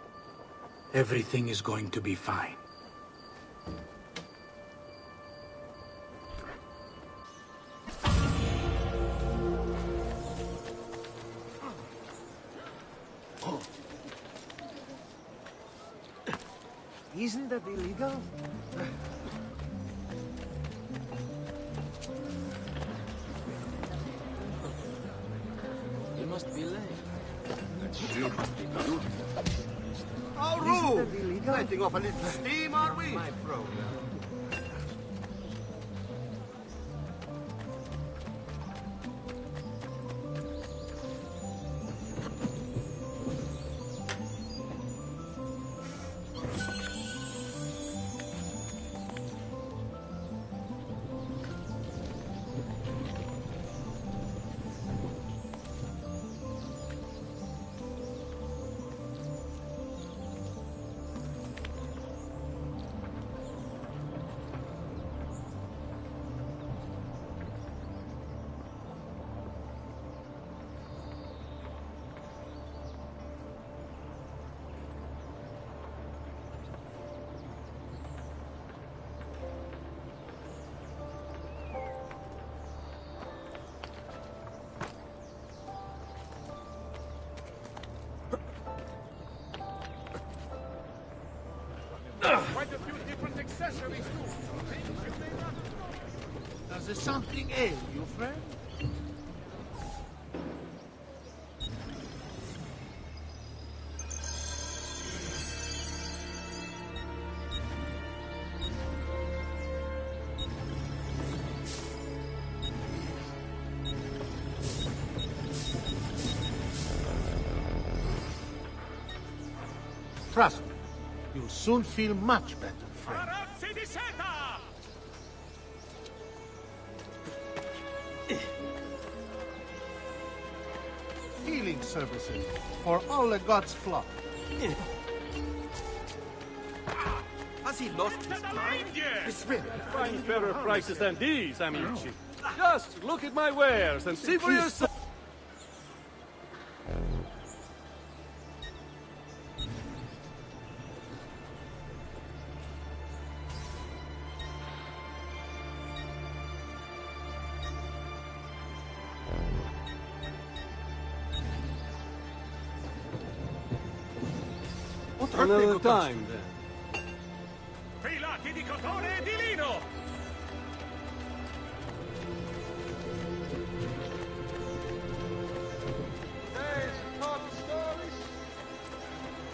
Everything is going to be fine. Isn't that illegal? You must be late. That sure must be good. Oh, Isn't that illegal? Letting off a little steam, are we? My program. Quite a few different accessories too. Does there something ail you, friend? Trust me, you'll soon feel much better, friend. Healing services for all the gods' flock. Has he lost his mind? It's really find fairer prices than these, amici. Just look at my wares and see for yourself. Another time, then. Filati di cotone e di lino! Today's top stories.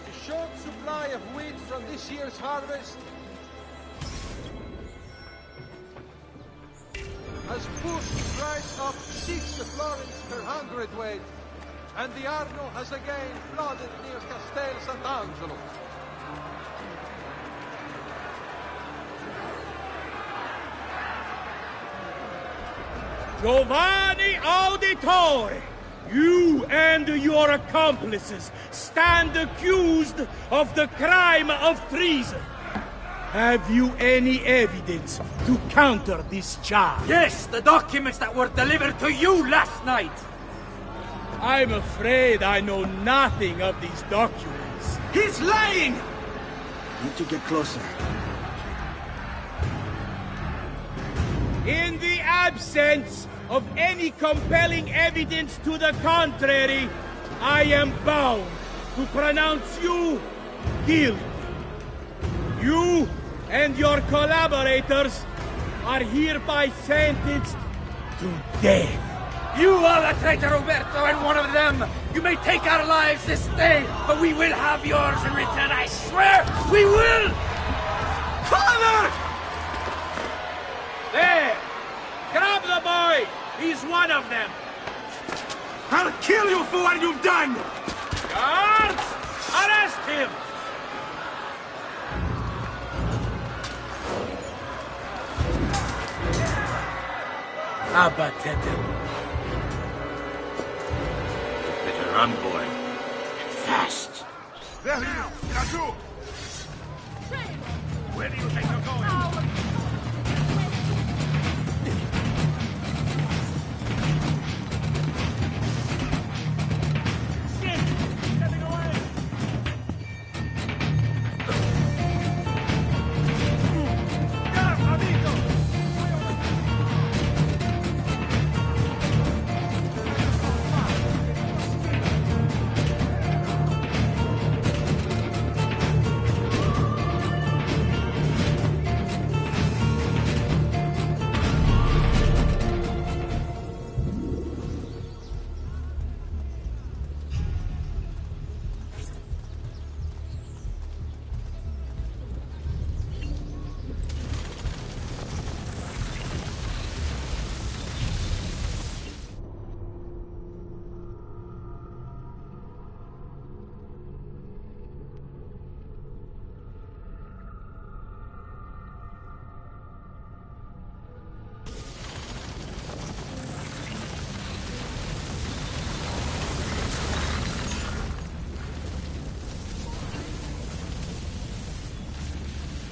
The short supply of wheat from this year's harvest has pushed the price up 6 florins per hundredweight, and the Arno has again flooded near Castel Sant'Angelo. Giovanni Auditore! You and your accomplices stand accused of the crime of treason. Have you any evidence to counter this charge? Yes, the documents that were delivered to you last night. I'm afraid I know nothing of these documents. He's lying! Need to get closer. In the absence of any compelling evidence to the contrary, I am bound to pronounce you guilty. You and your collaborators are hereby sentenced to death. You are the traitor, Roberto, and one of them. You may take our lives this day, but we will have yours in return, I swear! We will! Father! There! Grab the boy! He's one of them! I'll kill you for what you've done! Guards! Arrest him! Abattetelo. Better run, boy. Fast. There you go! Where do you think you're going?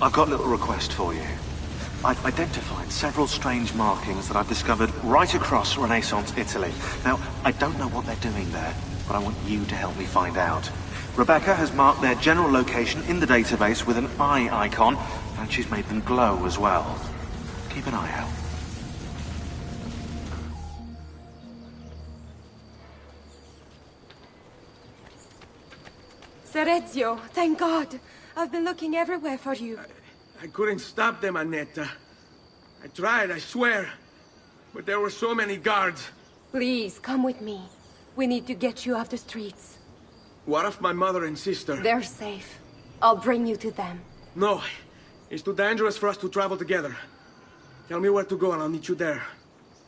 I've got a little request for you. I've identified several strange markings that I've discovered right across Renaissance Italy. Now, I don't know what they're doing there, but I want you to help me find out. Rebecca has marked their general location in the database with an eye icon, and she's made them glow as well. Keep an eye out. Sir Ezio, thank God. I've been looking everywhere for you. I couldn't stop them, Annetta. I tried, I swear. But there were so many guards. Please, come with me. We need to get you off the streets. What of my mother and sister? They're safe. I'll bring you to them. No. It's too dangerous for us to travel together. Tell me where to go and I'll meet you there.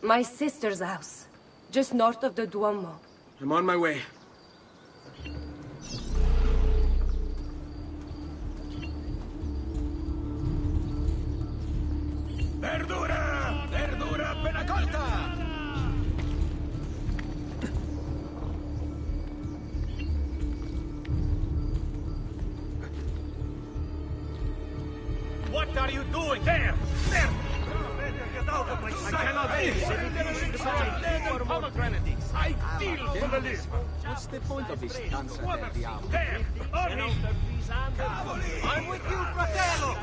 My sister's house. Just north of the Duomo. I'm on my way. Verdura! Verdura appena colta! What are you doing? There! There! Get out of my sight! I cannot see pomegranates! I deal for the list! What's the point of this nonsense? There! On me! I'm with you, fratello!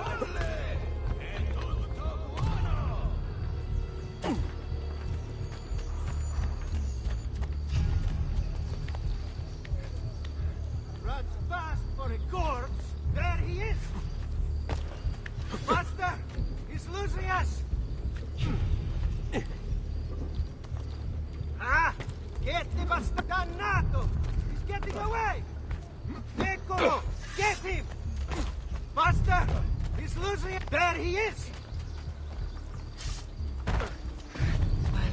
Runs fast for a corpse! There he is! Master! He's losing us! Ah! Get the bastard! Dannato! He's getting away! Eccolo! Get him! Master! He's losing it! There he is!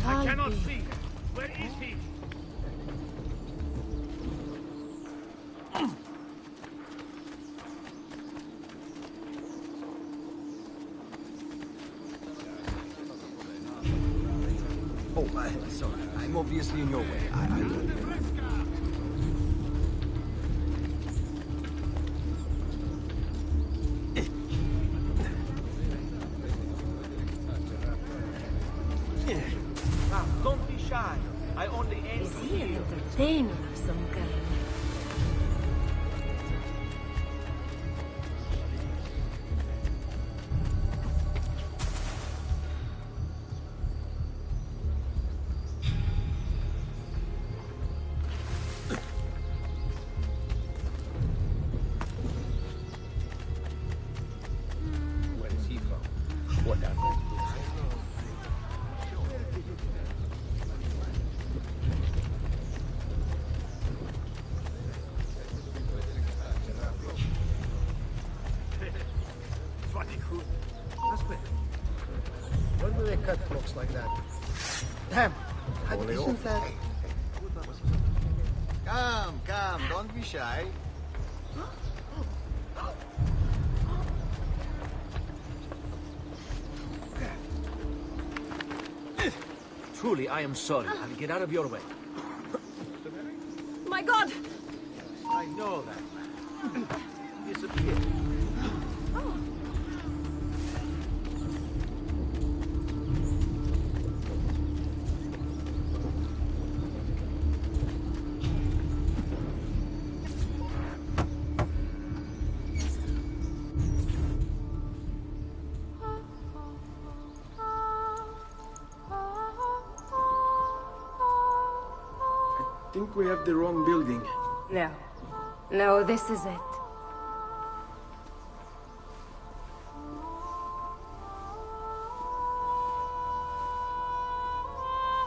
I cannot see! Where is he? Oh, sorry. I'm obviously in your way. I will. cut cloaks like that. Damn. Isn't that... Come, don't be shy. Truly, I am sorry. I'll get out of your way. My God! I know that. Disappear. I think we have the wrong building. No. No, this is it.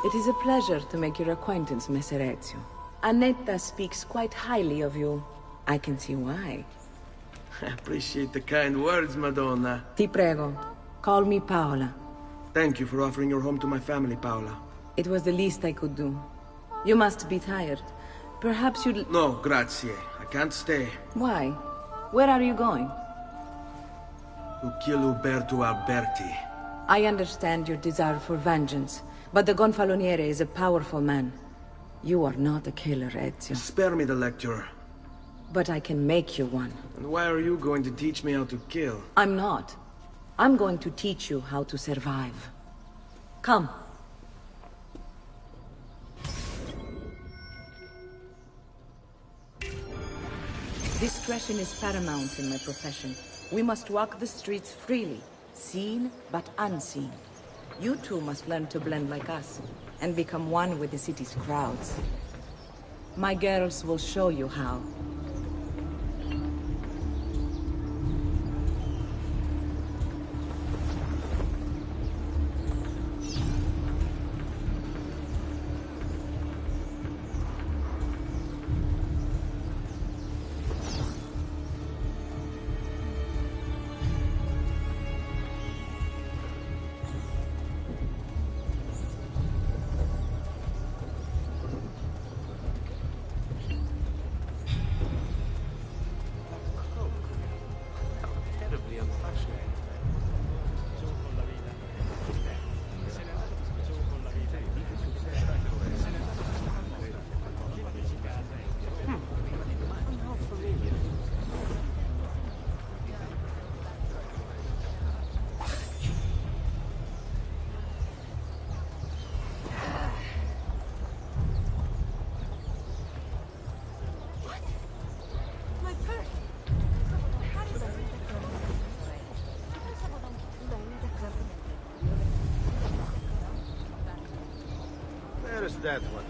It is a pleasure to make your acquaintance, Messer Ezio. Annetta speaks quite highly of you. I can see why. I appreciate the kind words, Madonna. Ti prego, call me Paola. Thank you for offering your home to my family, Paola. It was the least I could do. You must be tired. Perhaps you'd... No, grazie. I can't stay. Why? Where are you going? To kill Uberto Alberti. I understand your desire for vengeance, but the Gonfaloniere is a powerful man. You are not a killer, Ezio. Spare me the lecture. But I can make you one. And why are you going to teach me how to kill? I'm not. I'm going to teach you how to survive. Come. Discretion is paramount in my profession. We must walk the streets freely, seen but unseen. You too must learn to blend like us, and become one with the city's crowds. My girls will show you how. Where's that one?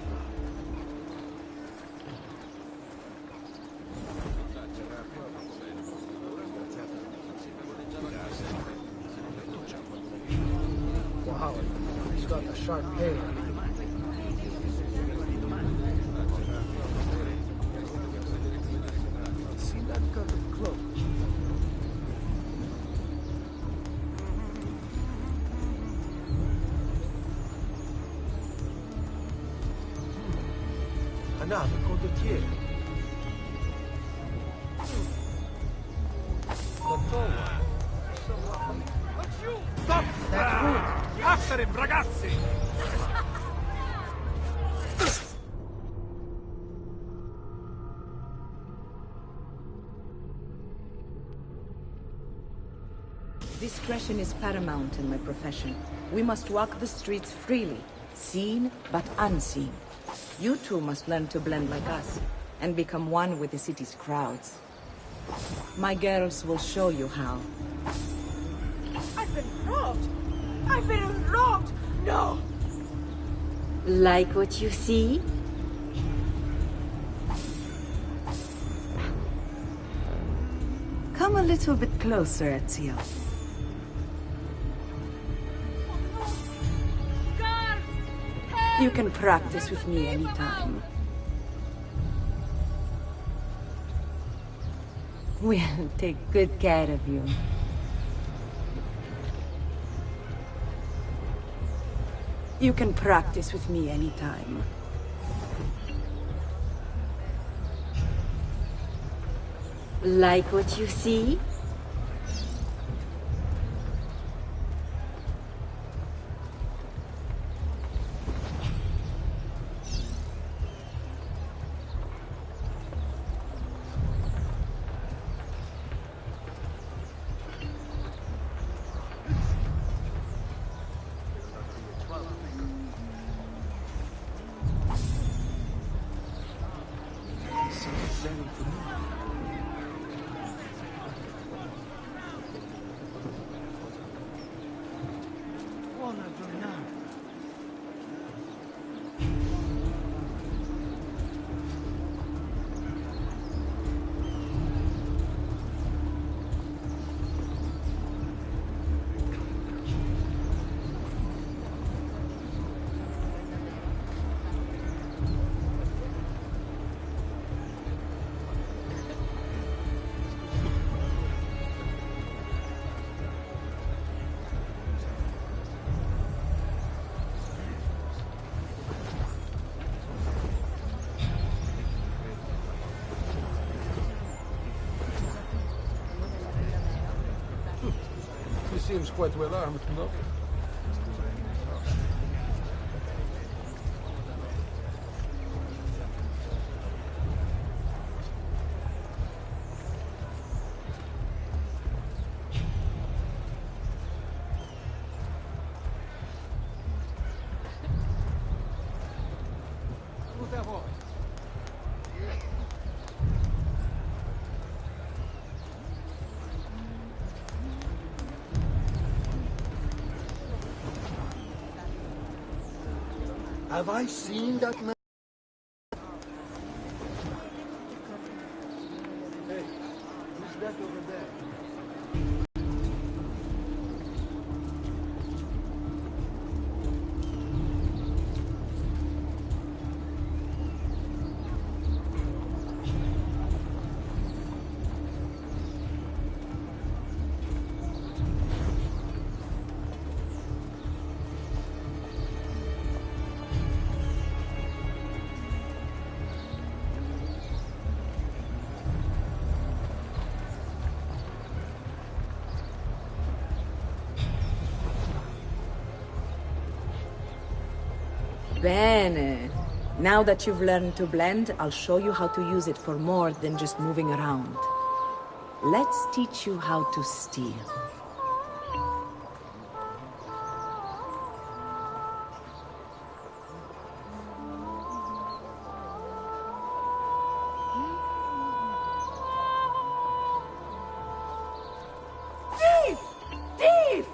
Wow, he's got a sharp hair. See that cut of cloak? Another condottiere. Stop! After him, ragazzi! Discretion is paramount in my profession. We must walk the streets freely, seen but unseen. You too must learn to blend like us, and become one with the city's crowds. My girls will show you how. I've been robbed! I've been robbed! No! Like what you see? Come a little bit closer, Ezio. You can practice with me anytime. We'll take good care of you. You can practice with me anytime. Like what you see? He seems quite well armed, no? Have I seen that man? Hey, who's that over there? Bene. Now that you've learned to blend, I'll show you how to use it for more than just moving around. Let's teach you how to steal. Thief! Thief!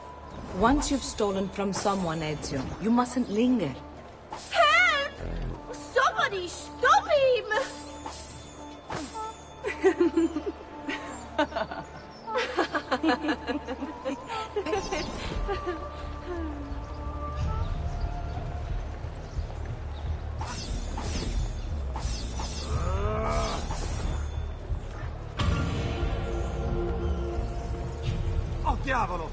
Once you've stolen from someone, Ezio, you mustn't linger. Help! Somebody stop him! Oh, diavolo!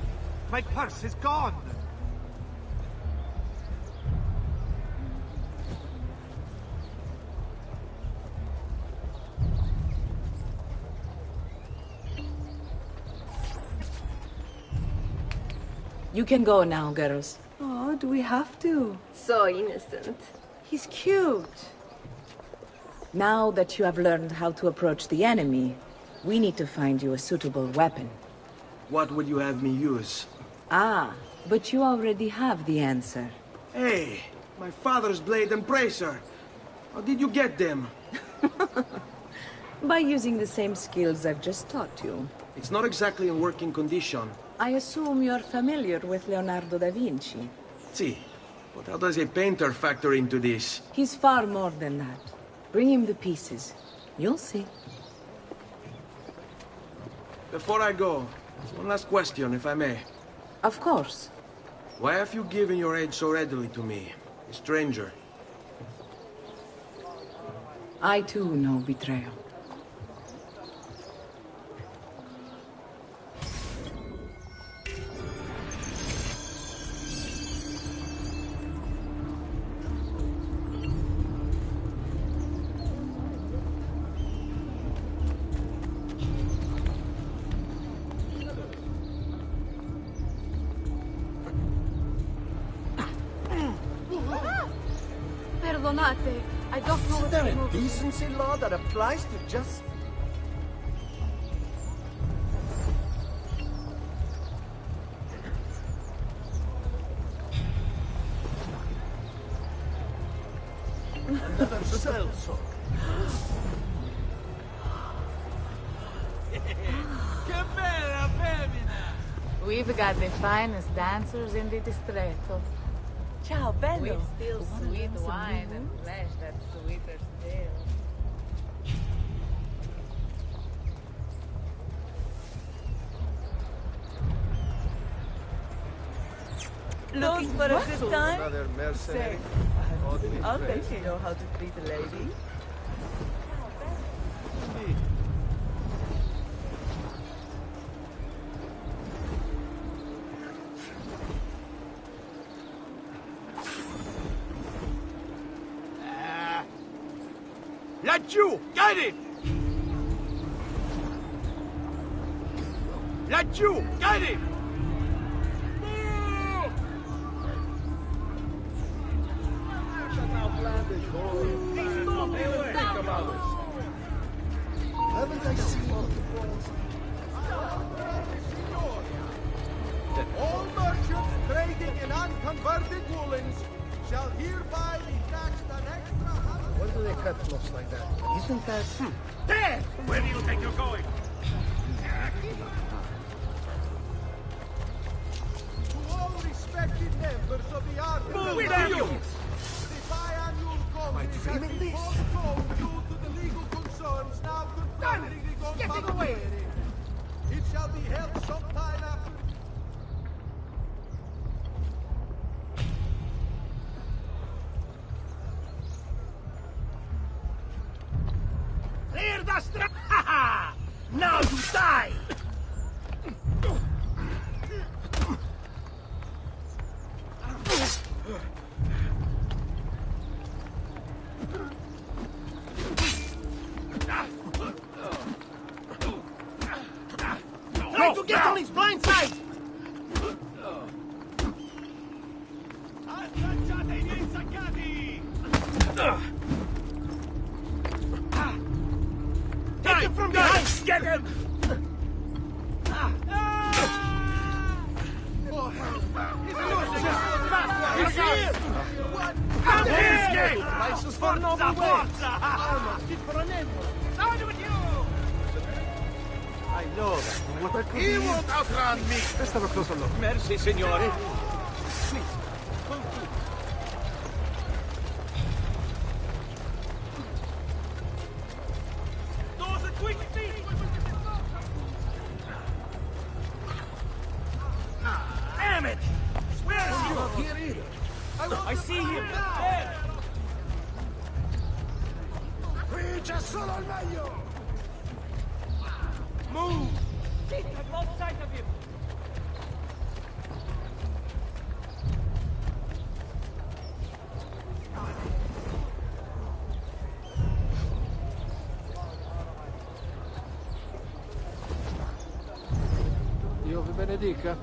My purse is gone! You can go now, girls. Oh, do we have to? So innocent. He's cute. Now that you have learned how to approach the enemy, we need to find you a suitable weapon. What would you have me use? Ah, but you already have the answer. Hey, my father's blade and bracer. How did you get them? By using the same skills I've just taught you. It's not exactly in working condition. I assume you're familiar with Leonardo da Vinci. See, but how does a painter factor into this? He's far more than that. Bring him the pieces. You'll see. Before I go, one last question, if I may. Of course. Why have you given your aid so readily to me, a stranger? I too know betrayal. Perdonate. I don't know Is what there to a move. decency law that applies to just... Another sellsword. Che bella femmina! We've got the finest dancers in the distretto. Ciao, bello. With still sweet wine and flesh that's sweeter still. Looking for a good time? Another mercenary. Say, I'll bet you know how to treat a lady. Laggiù! Get it! Laggiù! Get it! Think about it. Haven't I seen All merchants trading in unconverted woolens shall hereby be taxed an extra Why do they cut clothes like that? Isn't that... There! Where do you think you're going? To all respected members of the army. Move it, you! The biannual congress has been postponed due to the legal concerns now confronting the Getting away! It shall be held sometime after. Clear the strata! Now you die! Try to get on his blind side! Agganciate i miei saccati! Take him from behind! Get him! He's here! Out of his game! Prices for noble ways. Almost fit for an emperor. Side with you! I know that. What I could He do... won't outrun me! Let's have a closer look. Merci, signore. Those are quick feet! Damn it! Where is he? Not here either. I see him! There! Qui c'è solo il meglio! Move! I've lost sight of him! Dio vi benedica.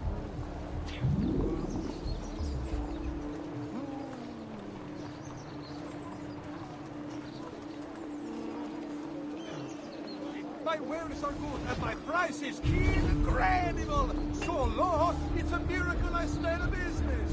My wares are good and my price is incredible. So low, it's a miracle I stay in business.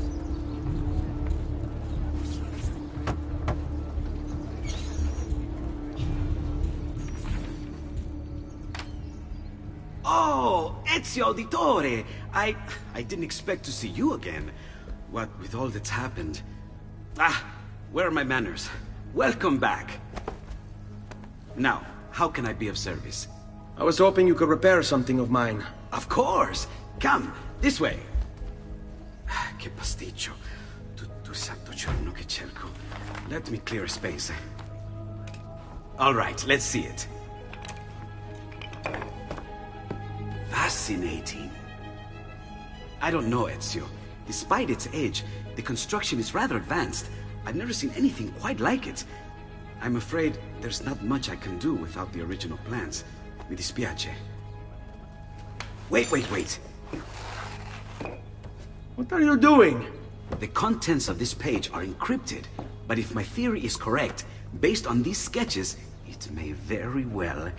Oh, Ezio Auditore! I didn't expect to see you again. What with all that's happened. Ah, where are my manners? Welcome back. Now, how can I be of service? I was hoping you could repair something of mine. Of course! Come, this way! Che pasticcio. Tutto santo giorno che cerco. Let me clear a space. All right, let's see it. Fascinating. I don't know, Ezio. Despite its age, the construction is rather advanced. I've never seen anything quite like it. I'm afraid there's not much I can do without the original plans. Mi dispiace. Wait. What are you doing? The contents of this page are encrypted, but if my theory is correct, based on these sketches, it may very well...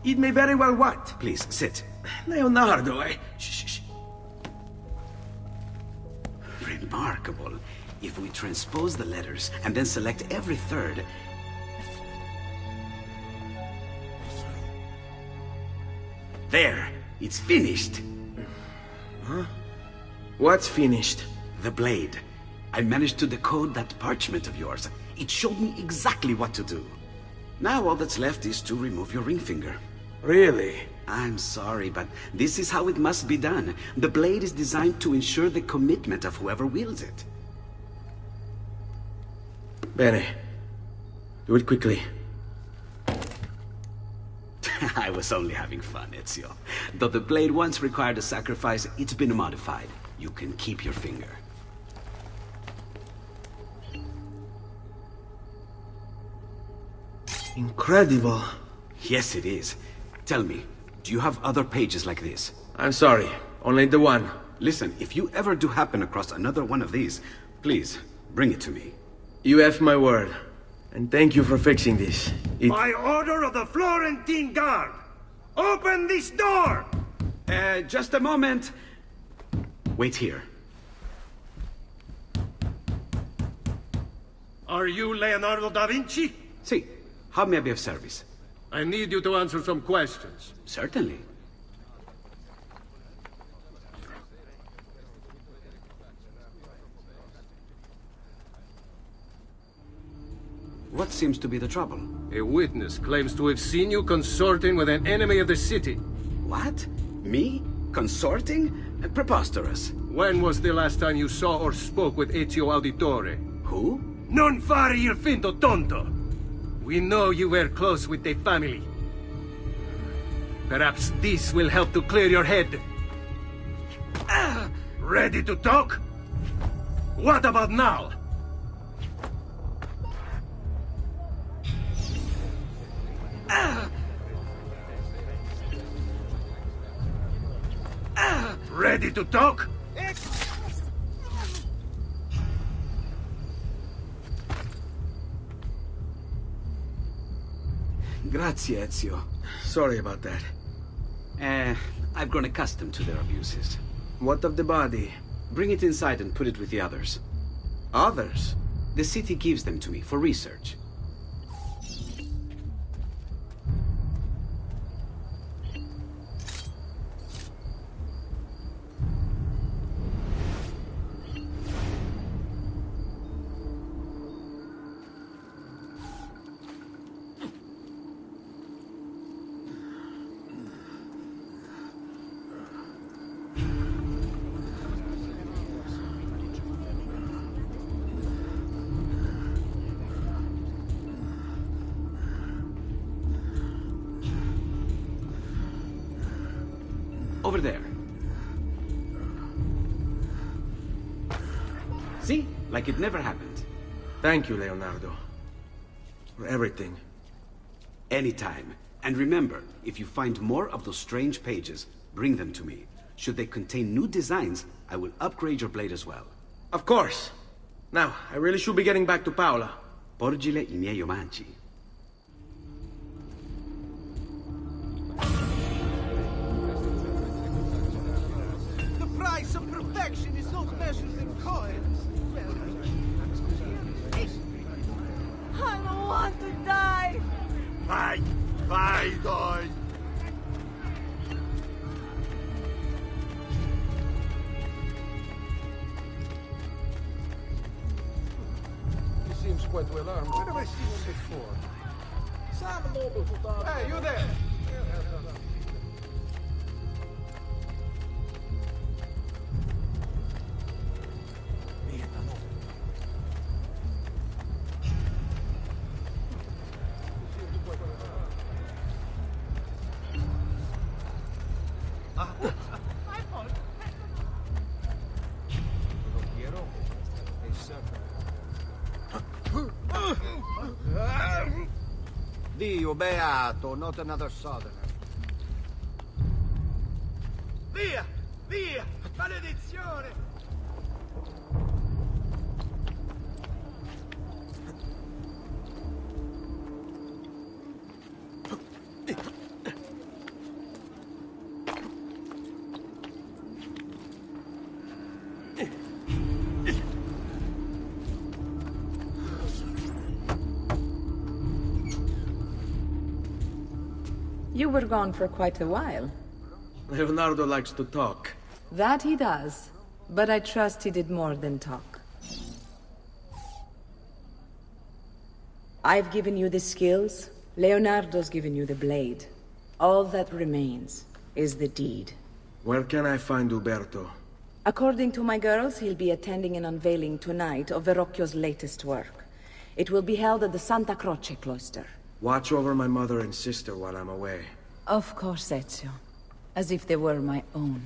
It may very well what? Please, sit. Leonardo, Shh. Remarkable. If we transpose the letters and then select every third... There! It's finished! Huh? What's finished? The blade. I managed to decode that parchment of yours. It showed me exactly what to do. Now all that's left is to remove your ring finger. Really? I'm sorry, but this is how it must be done. The blade is designed to ensure the commitment of whoever wields it. Bene. Do it quickly. I was only having fun, Ezio. Though the blade once required a sacrifice, it's been modified. You can keep your finger. Incredible. Yes, it is. Tell me, do you have other pages like this? I'm sorry, only the one. Listen, if you ever do happen across another one of these, please, bring it to me. You have my word. And thank you for fixing this. By order of the Florentine Guard! Open this door! Just a moment. Wait here. Are you Leonardo da Vinci? Si. How may I be of service? I need you to answer some questions. Certainly. What seems to be the trouble? A witness claims to have seen you consorting with an enemy of the city. What? Me? Consorting? Preposterous. When was the last time you saw or spoke with Ezio Auditore? Who? Non fare il finto tonto! We know you were close with the family. Perhaps this will help to clear your head. Ready to talk? What about now? Ready to talk? Grazie, Ezio. Sorry about that. I've grown accustomed to their abuses. What of the body? Bring it inside and put it with the others. Others? The city gives them to me for research. Over there. See? Like it never happened. Thank you, Leonardo. For everything. Anytime. And remember, if you find more of those strange pages, bring them to me. Should they contain new designs, I will upgrade your blade as well. Of course. Now, I really should be getting back to Paola. Porgile I miei omanci. The price of perfection is not measured in coins. I don't want to die. Vai, dai. He seems quite well armed. Where have I seen him before? Hey, you there! Dio beato, not another southerner. Via! Via! Maledizione! You were gone for quite a while. Leonardo likes to talk. That he does. But I trust he did more than talk. I've given you the skills. Leonardo's given you the blade. All that remains is the deed. Where can I find Uberto? According to my girls, he'll be attending an unveiling tonight of Verrocchio's latest work. It will be held at the Santa Croce cloister. Watch over my mother and sister while I'm away. Of course, Ezio. As if they were my own.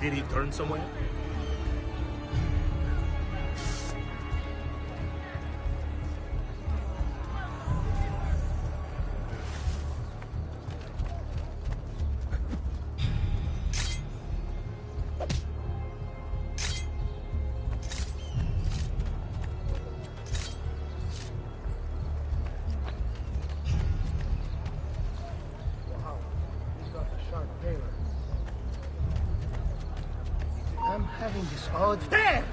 Did he turn somewhere? I'm having this odd... There!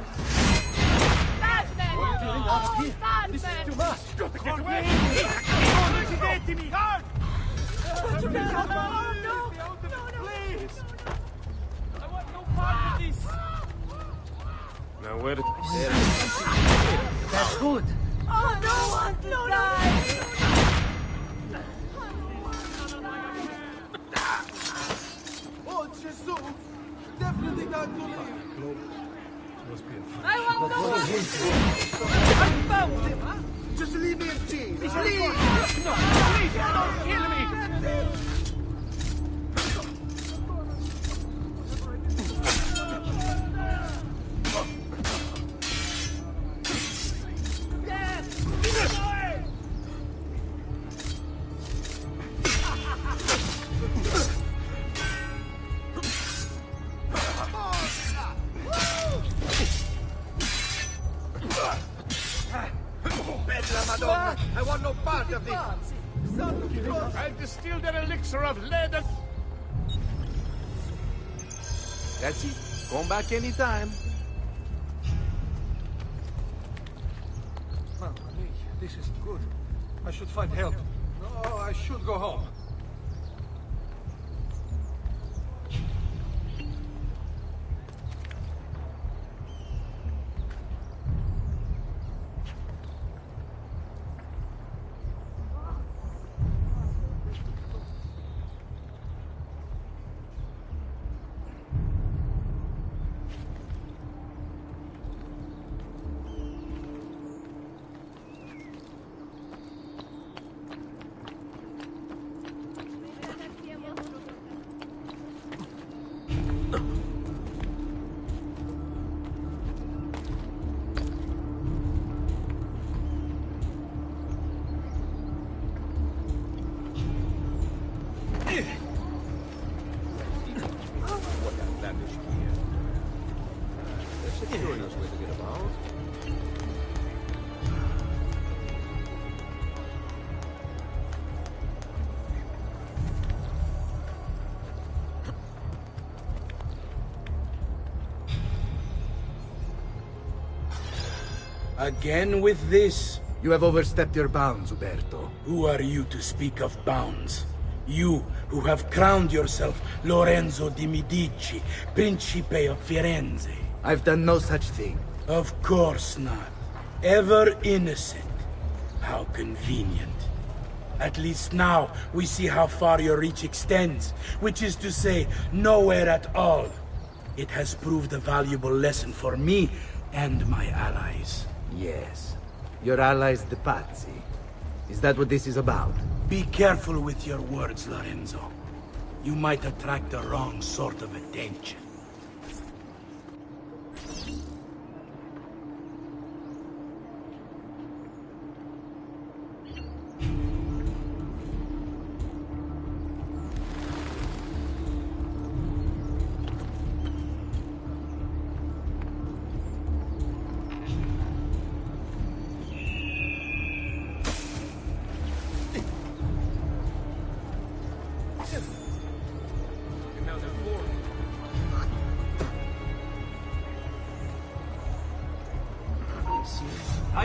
This is too much! Get away! Uccidetemi! Guard! Please! I want no part of this! Now where did... That's good! Oh, no one to die! Oh, Jesus! Definitely got to leave! I want no one! I found him, huh? Just leave me in peace! Please! No! Please! Don't kill me! Madonna! I want no part of this! I'll distill their elixir of lead and... That's it. Come back anytime. Mamma mia, this is good. I should find help. No, I should go home. Again with this? You have overstepped your bounds, Uberto. Who are you to speak of bounds? You, who have crowned yourself Lorenzo di Medici, Principe of Firenze. I've done no such thing. Of course not. Ever innocent. How convenient. At least now, we see how far your reach extends, which is to say, nowhere at all. It has proved a valuable lesson for me and my allies. Yes. Your allies, the Pazzi. Is that what this is about? Be careful with your words, Lorenzo. You might attract the wrong sort of attention.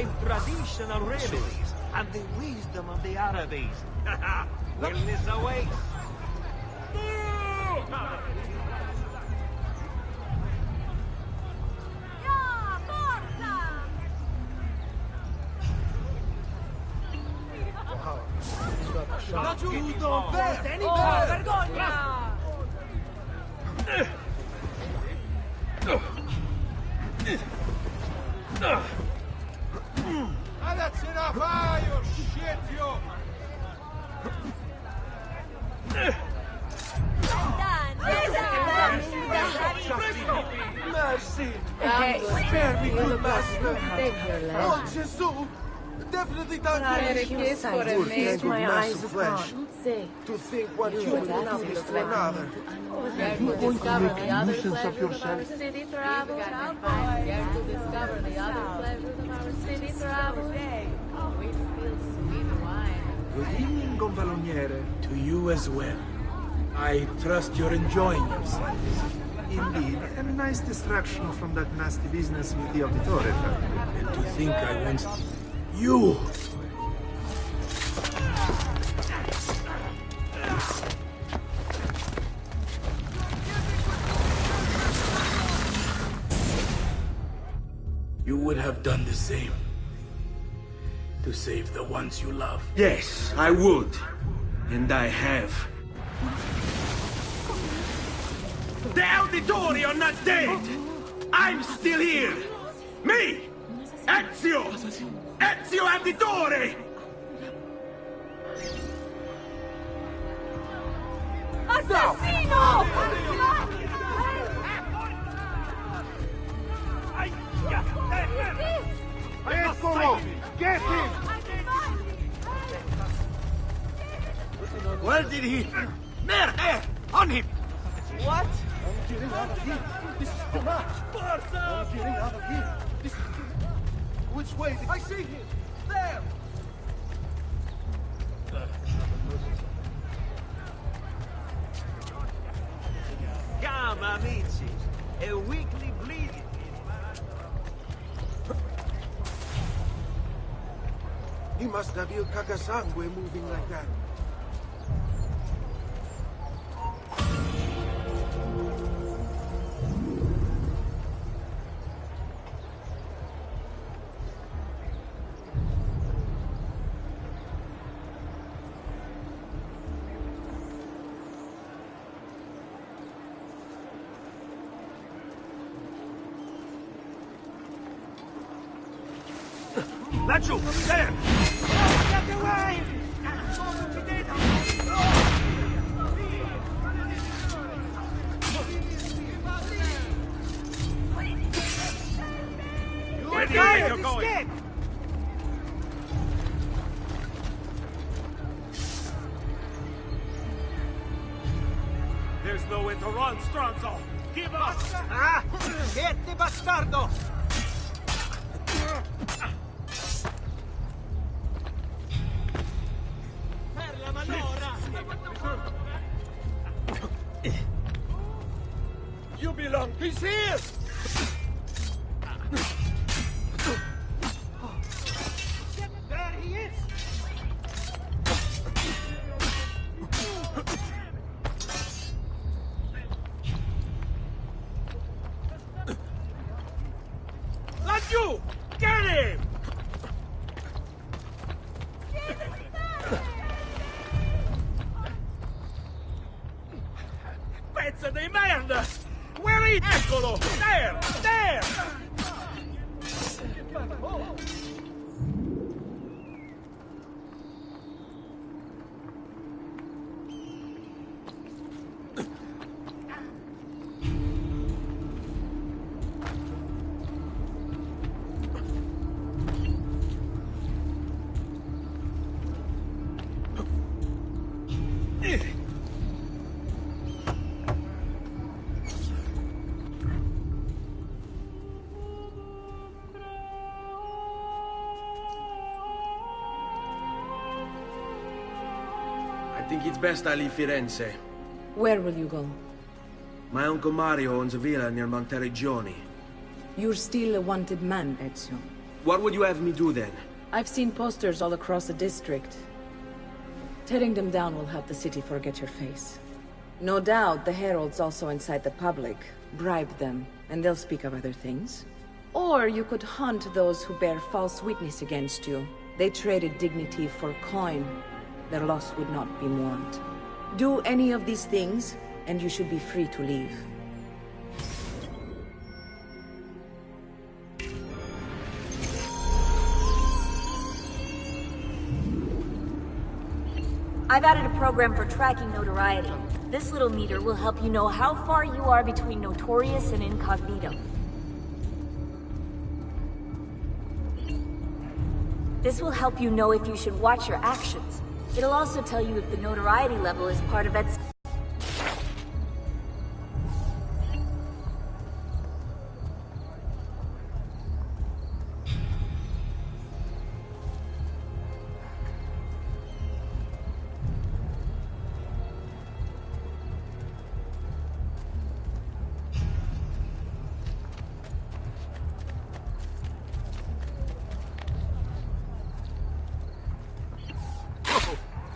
by traditional remedies and the wisdom of the Arabes. Wellness awaits. Aiuto! Vergogna! That's enough! Ah, you shit, you! Merci! Spare me, good master! Take your leg. Oh, Jesus! Definitely don't Good, thank my you, eyes master flesh. To think one human belongs to another. Dare to discover the other pleasures of our city travel. Dare to discover the other pleasures of our city travel. We spill sweet wine. Good evening, Gonfaloniere. To you as well. I trust you're enjoying yourselves. Indeed, a nice distraction from that nasty business with the Auditore family. And to think I once... You! You would have done the same. To save the ones you love. Yes, I would. And I have. The Auditore are not dead! I'm still here! Me! Ezio! Ezio Auditore! Assassino! Eccolo! Get him! Where did he... There! On him! What? I'm getting out of here. This is too much. I'm getting out of here. This is too much. Which way? I see him! There! Come, amici. A weekly bleeding. He must have Il Cacasangue moving like that. Laggiù! There! Get away! Where do you think you're going? There's no way to run, Stronzo! Give up! Ah! Siete bastardo! You belong! He's here! There he is! Laggiù! Get him! Pezzo di merda! Where is... Eccolo! There! There! I think it's best I leave Firenze. Where will you go? My uncle Mario owns a villa near Monteriggioni. You're still a wanted man, Ezio. What would you have me do then? I've seen posters all across the district. Tearing them down will help the city forget your face. No doubt the heralds also incite the public. Bribe them, and they'll speak of other things. Or you could hunt those who bear false witness against you. They traded dignity for coin. Their loss would not be mourned. Do any of these things, and you should be free to leave. I've added a program for tracking notoriety. This little meter will help you know how far you are between notorious and incognito. This will help you know if you should watch your actions. It'll also tell you if the notoriety level is part of etes.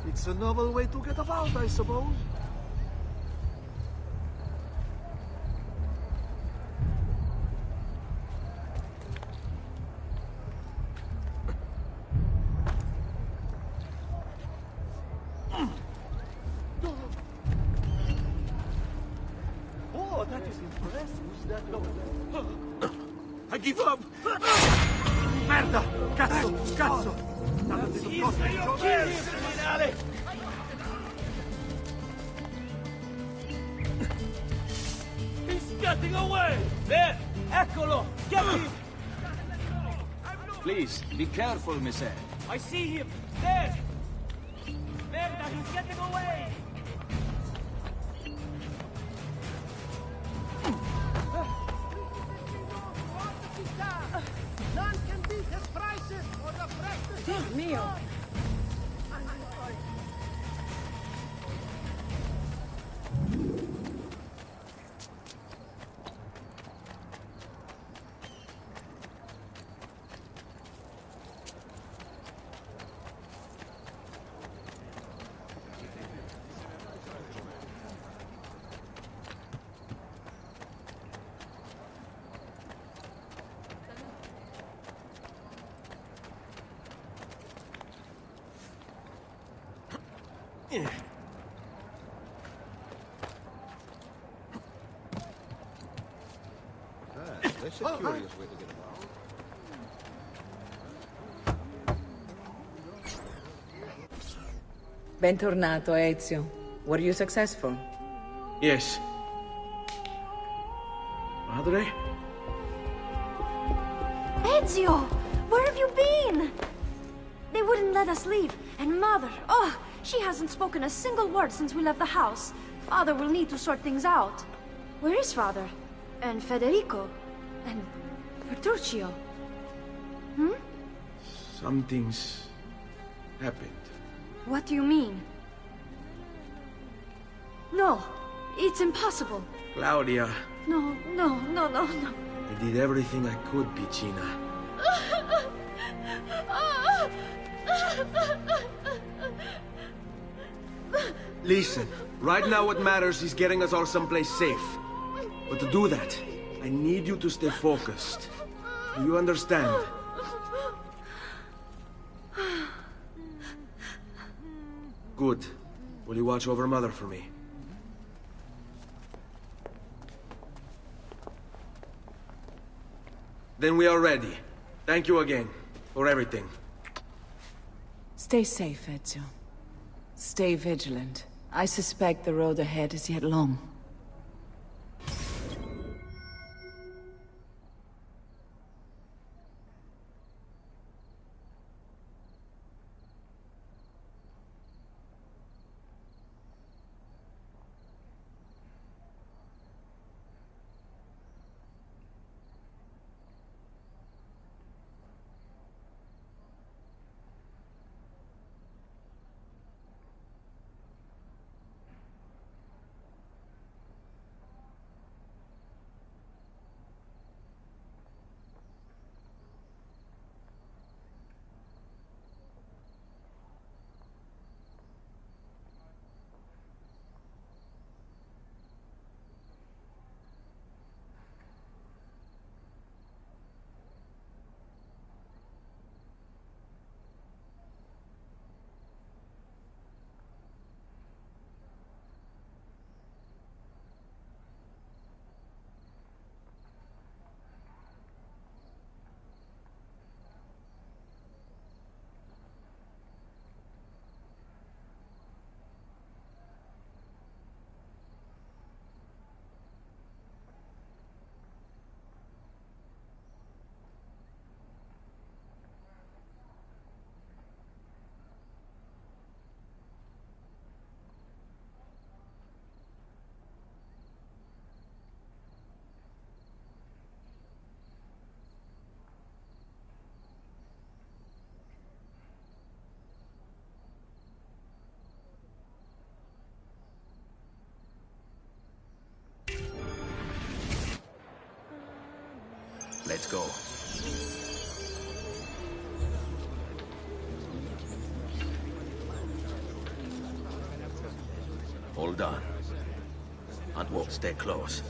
It's a novel way to get about, I suppose. Oh, that is impressive. I give up! Merda! Cazzo! Cazzo! Criminale! He's getting away! There! Eccolo! Get him! Please, be careful, Messer. I see him! There! Merda, he's getting away! None can beat his prices or the practice. Dios mío. That's a curious way to get about. Bentornato, Ezio. Were you successful? Yes. Madre? Ezio! Where have you been? They wouldn't let us leave. And Mother, oh, she hasn't spoken a single word since we left the house. Father will need to sort things out. Where is Father? And Federico? And Petruccio? Hmm? Something's happened. What do you mean? No, it's impossible. Claudia, No. I did everything I could, Piccina. Listen, right now what matters is getting us all someplace safe. But to do that, I need you to stay focused. Do you understand? Good. Will you watch over Mother for me? Then we are ready. Thank you again for everything. Stay safe, Ezio. Stay vigilant. I suspect the road ahead is yet long. Let's go. Hold on. And we'll stay close.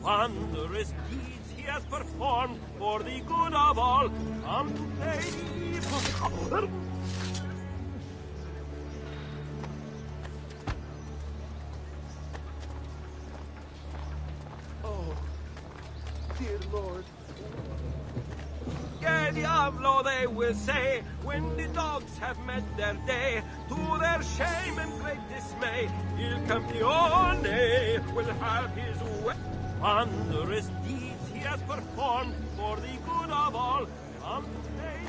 Wondrous deeds he has performed for the good of all. Come to pay. Oh, dear Lord. Che diavolo, they will say, when the dogs have met their day. To their shame and great dismay, Il Campione will have his way. Wondrous deeds he has performed for the good of all. Come to pay.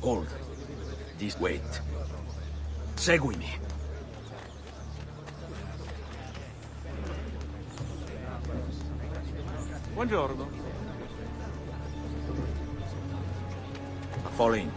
Hold. This wait. Seguimi. Buongiorno. Fall in.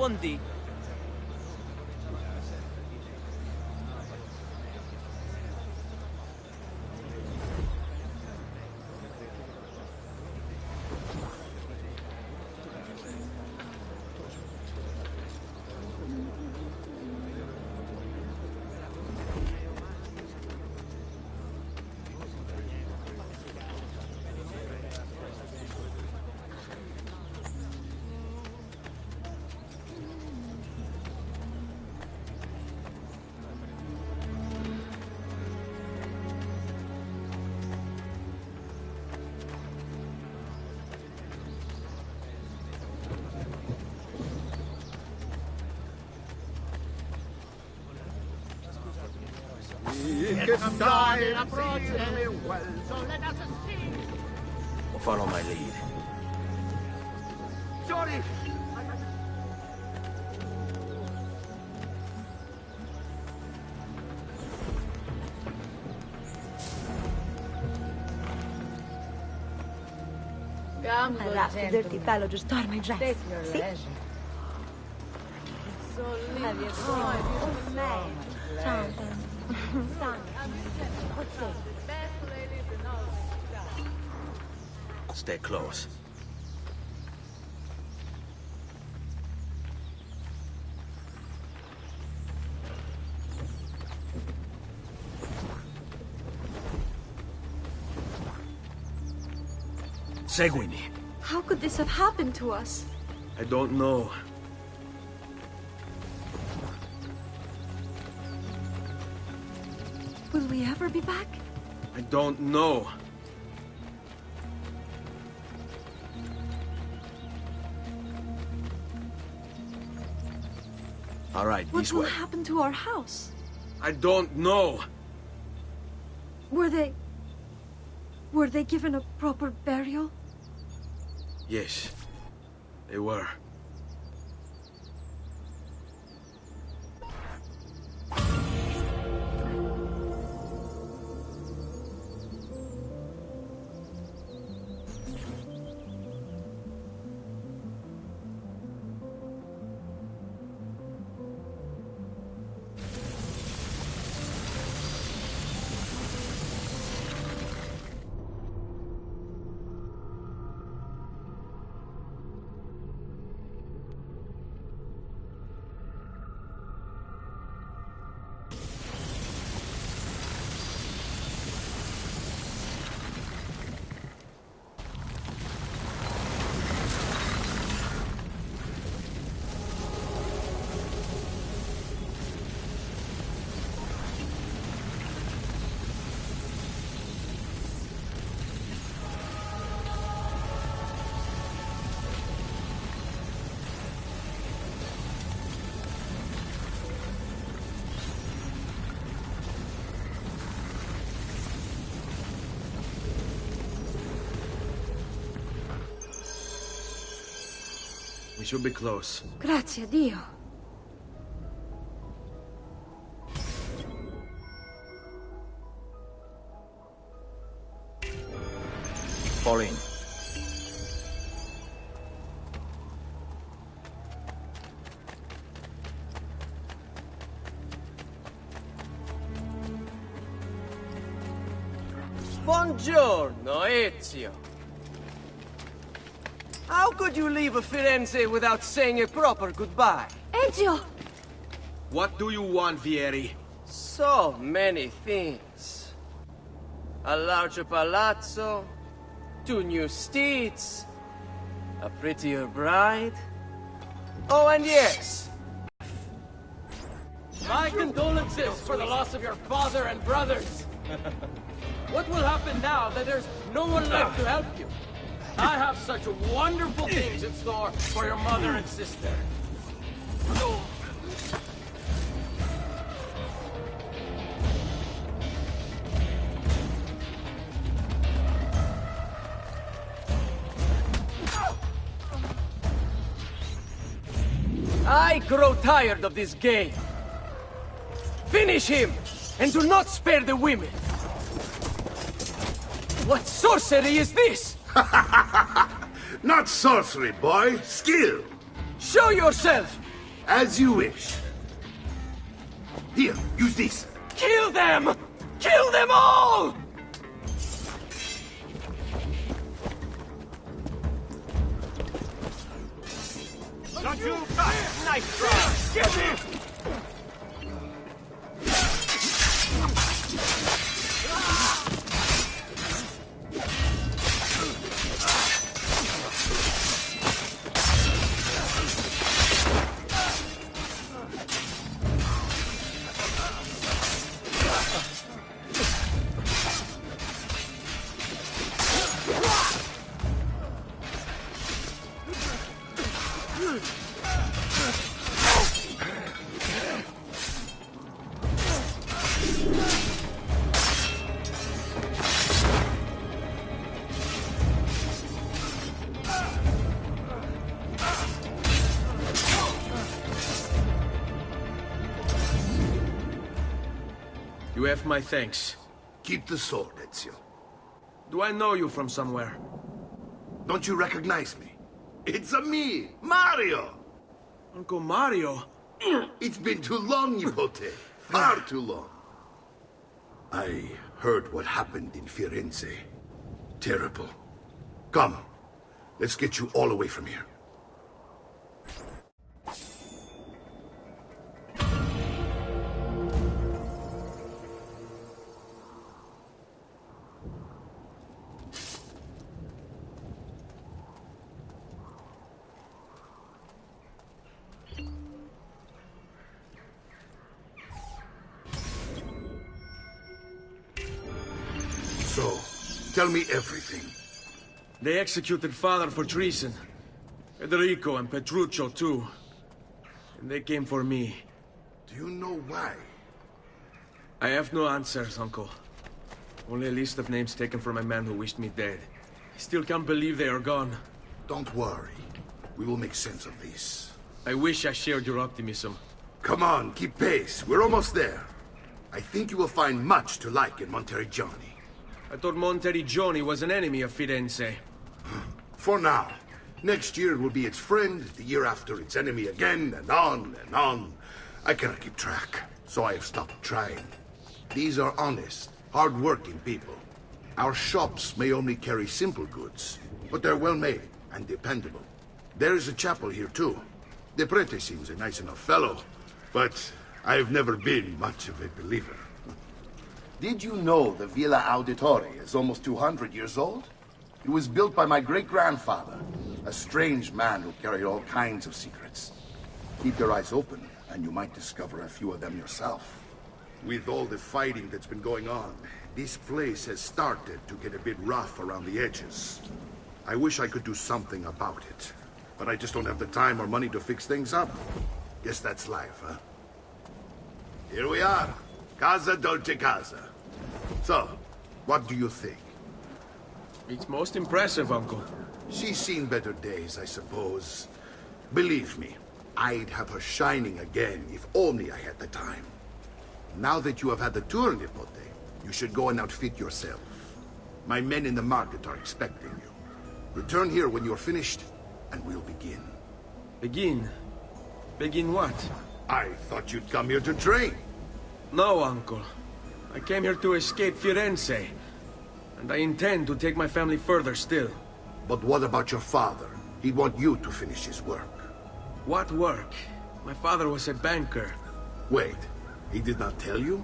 Buondì. Follow my lead. Johnny! Come, good That gentleman. dirty fellow just tore my dress. Take your See? leisure. So Have you seen man. Stay close. Seguimi. How could this have happened to us? I don't know. Will we ever be back? I don't know. All right, What this will way. happen to our house? I don't know. Were they given a proper burial? Yes, they were. We should be close. Grazie a Dio. Fall in. Buongiorno, Ezio. How could you leave a Firenze without saying a proper goodbye? Ezio! What do you want, Vieri? So many things. A larger palazzo, 2 new steeds, a prettier bride. Oh, and yes, my condolences for the loss of your father and brothers. What will happen now that there's no one left to help you? I have such wonderful things in store for your mother and sister. I grow tired of this game. Finish him, and do not spare the women. What sorcery is this? Not sorcery, boy. Skill. Show yourself! As you wish. Here, use this. Kill them! Kill them all! Not you! Nice try! Get him! You have my thanks. Keep the sword, Ezio. Do I know you from somewhere? Don't you recognize me? It's a me, Mario! Uncle Mario? It's been too long, Nipote. Far too long. I heard what happened in Firenze. Terrible. Come, let's get you all away from here. So, tell me everything. They executed Father for treason. Federico and Petruccio, too. And they came for me. Do you know why? I have no answers, Uncle. Only a list of names taken from a man who wished me dead. I still can't believe they are gone. Don't worry. We will make sense of this. I wish I shared your optimism. Come on, keep pace. We're almost there. I think you will find much to like in Monteriggioni. I thought Monteriggioni was an enemy of Firenze. For now. Next year it will be its friend, the year after its enemy again, and on and on. I cannot keep track, so I have stopped trying. These are honest, hard-working people. Our shops may only carry simple goods, but they're well-made and dependable. There is a chapel here, too. The prete seems a nice enough fellow, but I've never been much of a believer. Did you know the Villa Auditore is almost 200 years old? It was built by my great-grandfather, a strange man who carried all kinds of secrets. Keep your eyes open, and you might discover a few of them yourself. With all the fighting that's been going on, this place has started to get a bit rough around the edges. I wish I could do something about it, but I just don't have the time or money to fix things up. Guess that's life, huh? Here we are. Casa Dolce Casa. So, what do you think? It's most impressive, Uncle. She's seen better days, I suppose. Believe me, I'd have her shining again if only I had the time. Now that you have had the tour, Nipote, you should go and outfit yourself. My men in the market are expecting you. Return here when you're finished, and we'll begin. Begin? Begin what? I thought you'd come here to train. No, Uncle. I came here to escape Firenze. And I intend to take my family further still. But what about your father? He'd want you to finish his work. What work? My father was a banker. Wait, he did not tell you?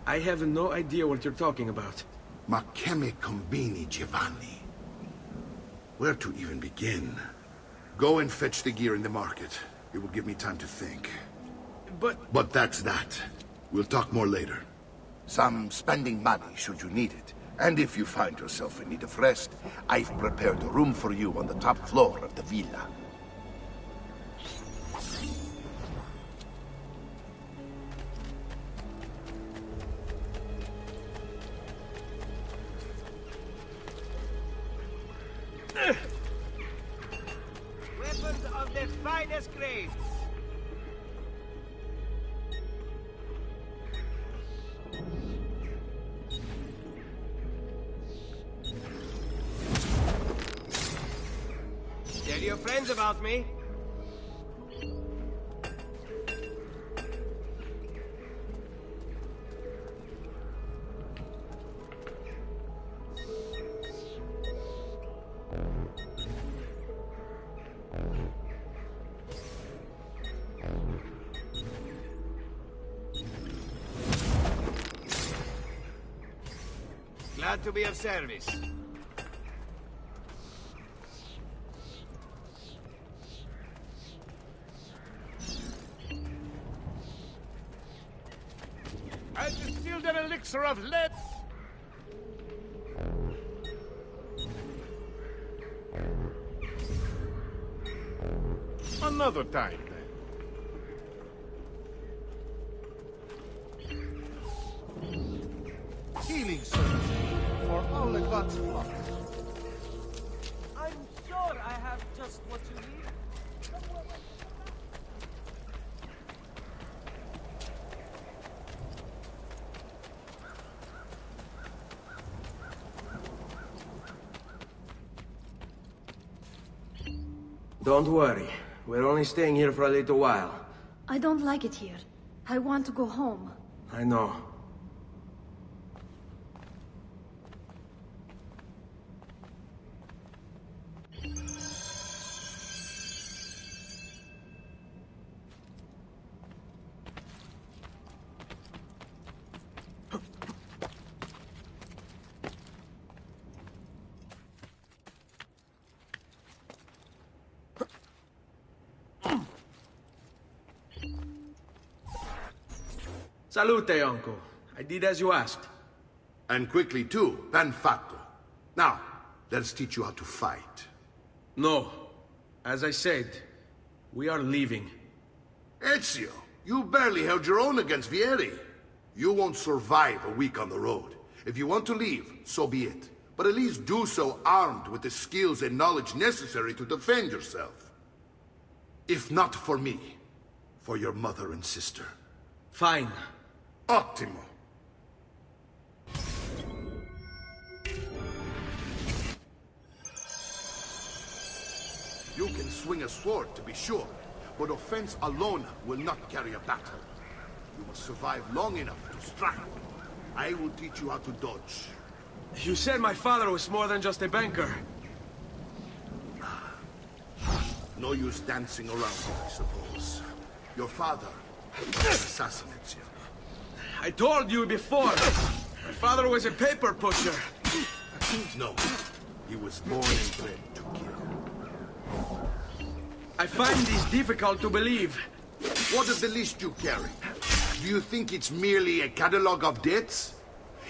I have no idea what you're talking about. Ma che me combini, Giovanni? Where to even begin? Go and fetch the gear in the market. It will give me time to think. But that's that. We'll talk more later. Some spending money should you need it. And if you find yourself in need of rest, I've prepared a room for you on the top floor of the villa. Weapons of the finest grade. Tell your friends about me. Glad to be of service. I distilled an elixir of lead. Another time, then. Healing service for all the gods' flocks. I'm sure I have just what you need. Don't worry. We're only staying here for a little while. I don't like it here. I want to go home. I know. Salute, uncle. I did as you asked. And quickly too, ben fatto. Now, let's teach you how to fight. No. As I said, we are leaving. Ezio, you barely held your own against Vieri. You won't survive a week on the road. If you want to leave, so be it. But at least do so armed with the skills and knowledge necessary to defend yourself. If not for me, for your mother and sister. Fine. Ottimo. You can swing a sword, to be sure, but offense alone will not carry a battle. You must survive long enough to strike. I will teach you how to dodge. You said my father was more than just a banker. No use dancing around it, I suppose. Your father was an assassin, Ezio. I told you before. My father was a paper pusher. No. He was born and bred to kill. I find this difficult to believe. What is the list you carry? Do you think it's merely a catalogue of debts?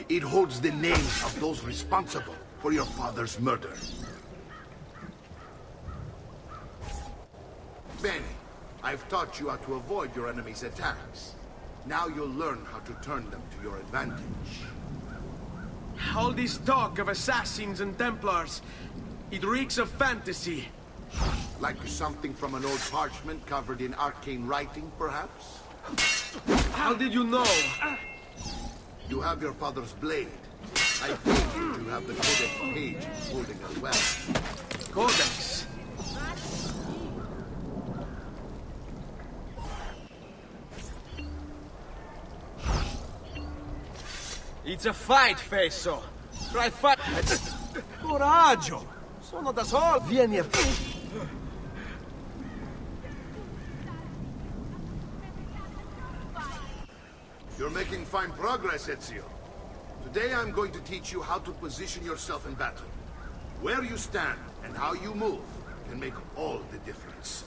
It holds the names of those responsible for your father's murder. Bene, I've taught you how to avoid your enemy's attacks. Now you'll learn how to turn them to your advantage. All this talk of assassins and Templars, it reeks of fantasy. Like something from an old parchment covered in arcane writing, perhaps? How did you know? You have your father's blade. I think you have the codex page holding as well. Codex? It's a fight, Fesso. Try fight. Coraggio! Sono da solo. Vieni a... You're making fine progress, Ezio. Today I'm going to teach you how to position yourself in battle. Where you stand and how you move can make all the difference.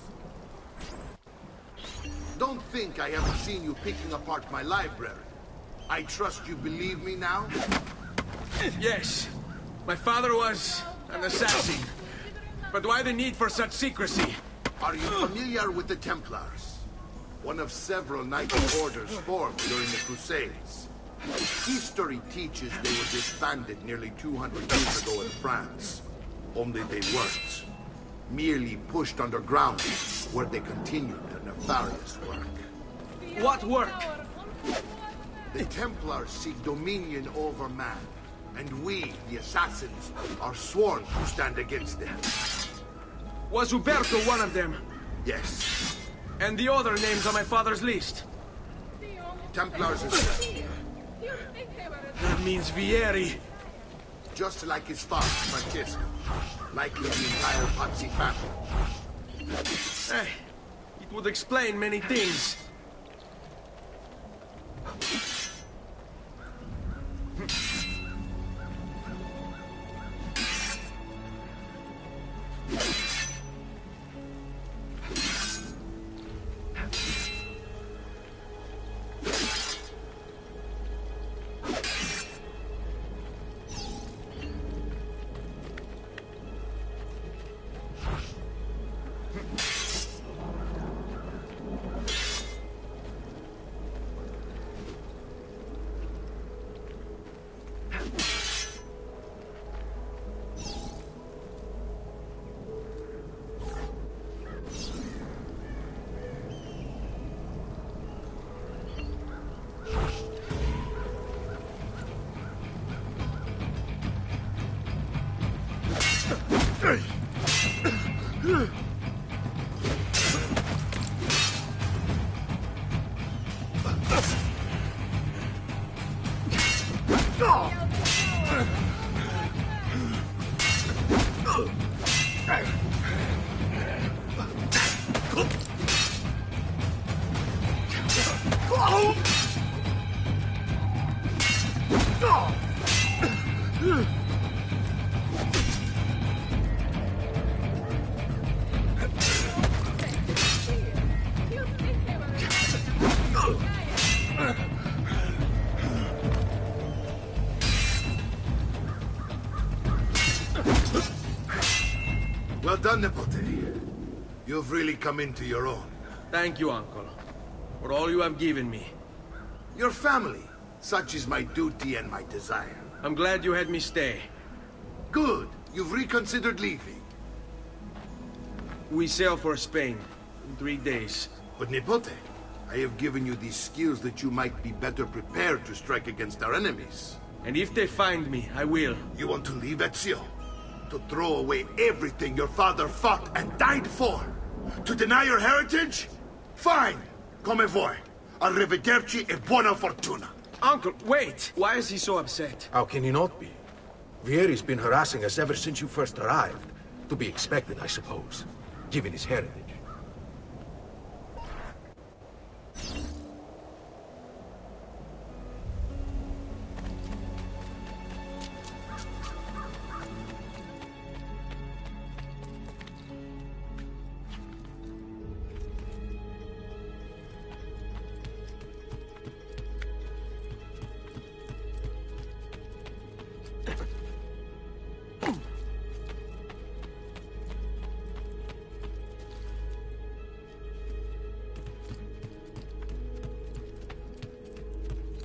Don't think I haven't seen you picking apart my library. I trust you believe me now? Yes. My father was an assassin. But why the need for such secrecy? Are you familiar with the Templars? One of several knightly orders formed during the Crusades. History teaches they were disbanded nearly 200 years ago in France. Only they weren't. Merely pushed underground, where they continued their nefarious work. What work? The Templars seek dominion over man, and we, the assassins, are sworn to stand against them. Was Uberto one of them? Yes. And the other names on my father's list? Templars as well. That means Vieri. Just like his father, Francesco. Likely the entire Pazzi family. Hey, it would explain many things. Well done, Nipote. You've really come into your own. Thank you, Uncle, for all you have given me. Your family. Such is my duty and my desire. I'm glad you had me stay. Good. You've reconsidered leaving. We sail for Spain in 3 days. But Nipote, I have given you these skills that you might be better prepared to strike against our enemies. And if they find me, I will. You want to leave Ezio? To throw away everything your father fought and died for? To deny your heritage? Fine. Come vuoi. Arrivederci e buona fortuna. Uncle, wait! Why is he so upset? How can he not be? Vieri's been harassing us ever since you first arrived. To be expected, I suppose, given his heritage.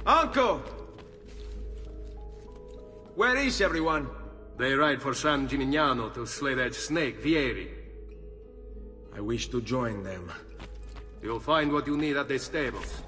Uncle! Where is everyone? They ride for San Gimignano to slay that snake, Vieri. I wish to join them. You'll find what you need at the stables.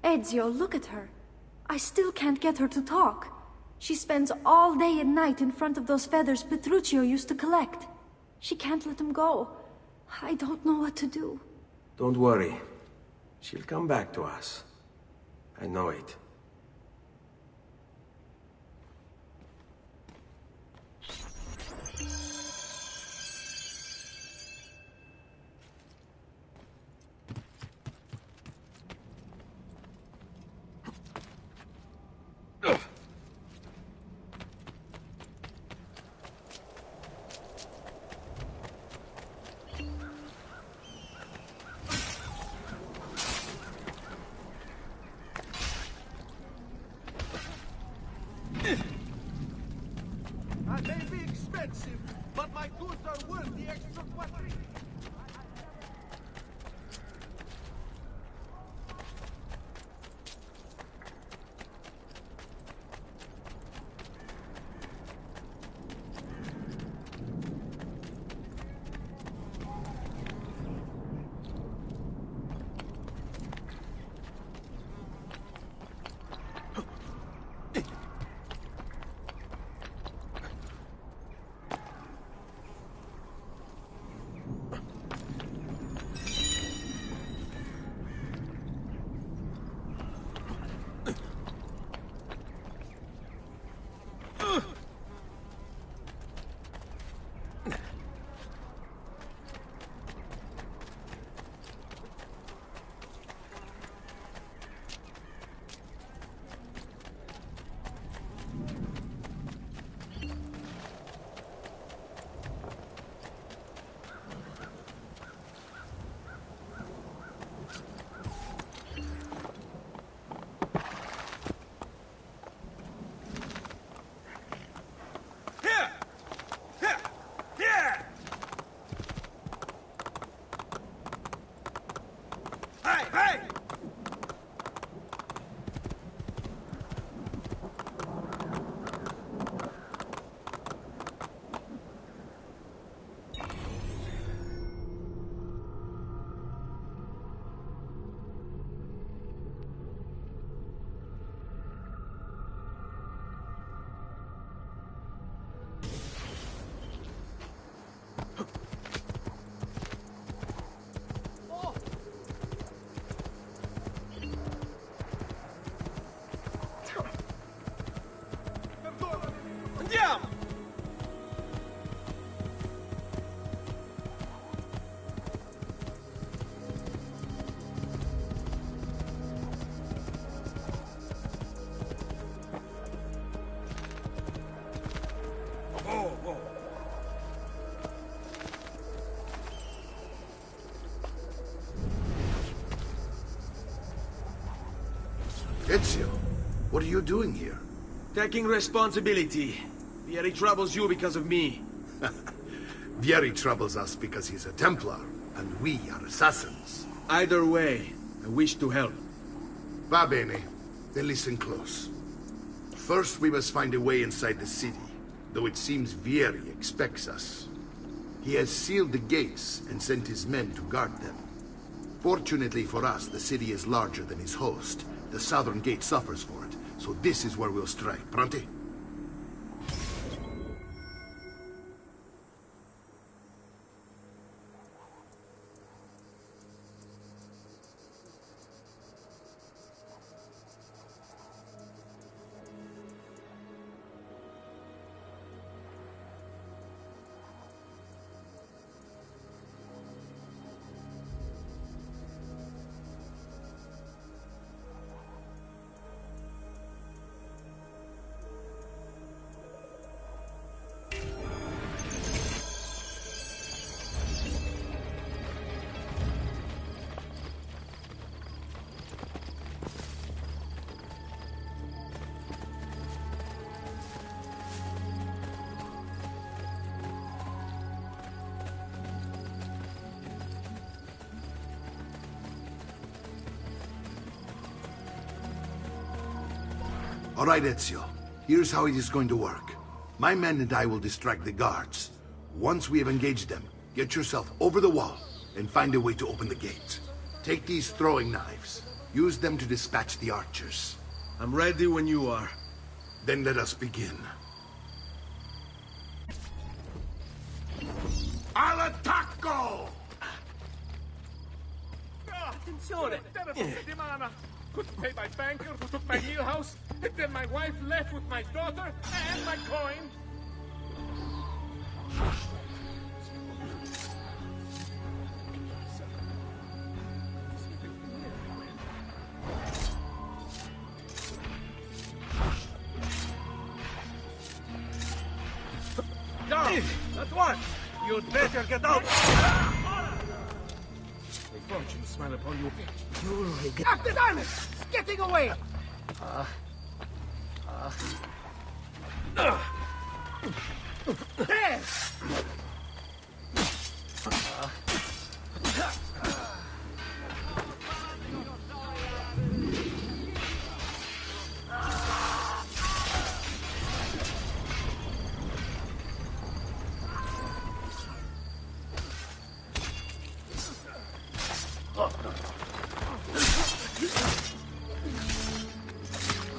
Ezio, look at her. I still can't get her to talk. She spends all day and night in front of those feathers Petruchio used to collect. She can't let them go. I don't know what to do. Don't worry. She'll come back to us. I know it. Ezio, what are you doing here? Taking responsibility. Vieri troubles you because of me. Vieri troubles us because he's a Templar, and we are assassins. Either way, I wish to help. Va bene. Then listen close. First, we must find a way inside the city, though it seems Vieri expects us. He has sealed the gates and sent his men to guard them. Fortunately for us, the city is larger than his host. The southern gate suffers for it, so this is where we'll strike. Pronti? All right, Ezio. Here's how it is going to work. My men and I will distract the guards. Once we have engaged them, get yourself over the wall and find a way to open the gate. Take these throwing knives. Use them to dispatch the archers. I'm ready when you are. Then let us begin. All'attacco! Attenzione! Settimana. Couldn't pay my banker who took my meal house, and then my wife left with my daughter and my coin. Down! At once! You'd better get out! May fortune smile upon you. You'll regret. After diamonds! Getting away! There!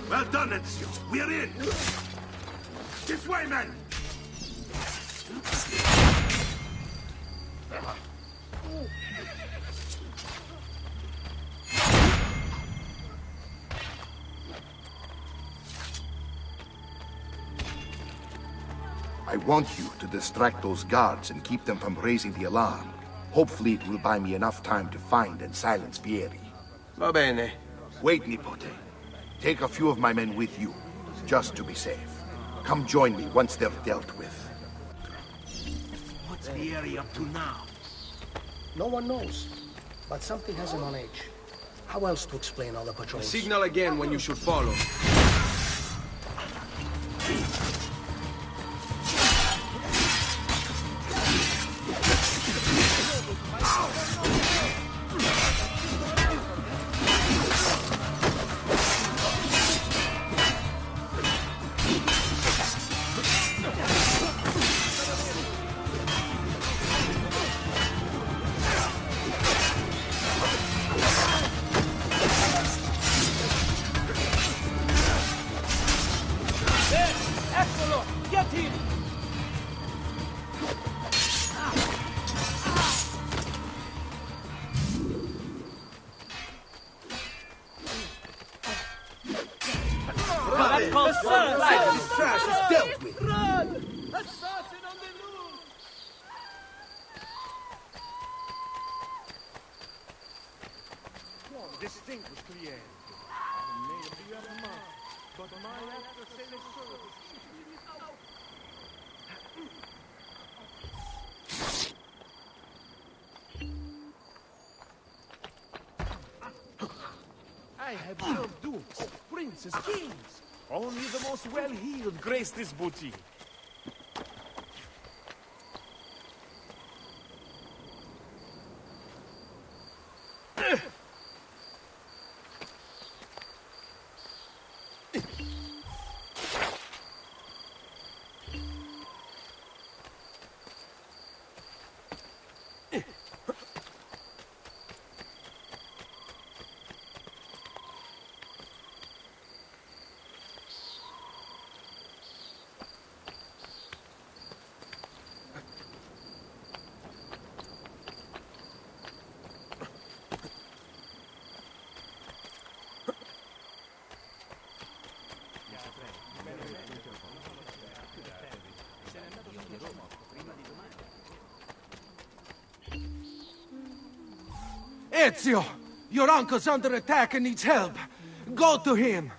Well done, Ezio. We're in. This way, men. I want you to distract those guards and keep them from raising the alarm. Hopefully it will buy me enough time to find and silence Vieri. Va bene. Wait, Nipote. Take a few of my men with you, just to be safe. Come join me once they're dealt with. What's Vieri up to now? No one knows, but something has him on edge. How else to explain all the patrols? Signal again when you should follow. This trash is dealt with. Run! Assassin on the loose! Distinguished client. I may be a monk, but my after-sales service should be without. I have served dukes, princes, kings. Only the most well-heeled grace this booty. Ezio! Your uncle's under attack and needs help. Go to him.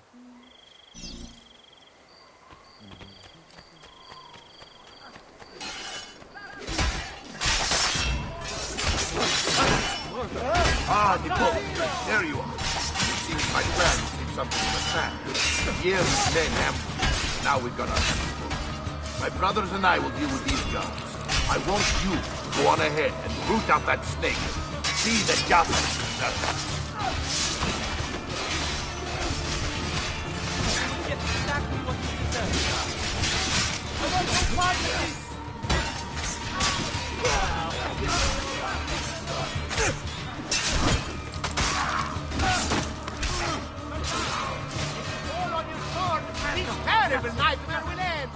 Ah, Nico, there you are. It seems my plan seems something of a trap. Years men ambushed. Now we've got our hands full. My brothers and I will deal with these jobs. I want you to go on ahead and root out that snake. See that justice is done. Get exactly what you deserve. I want no part of this. Fall on your sword, man. This terrible nightmare will end.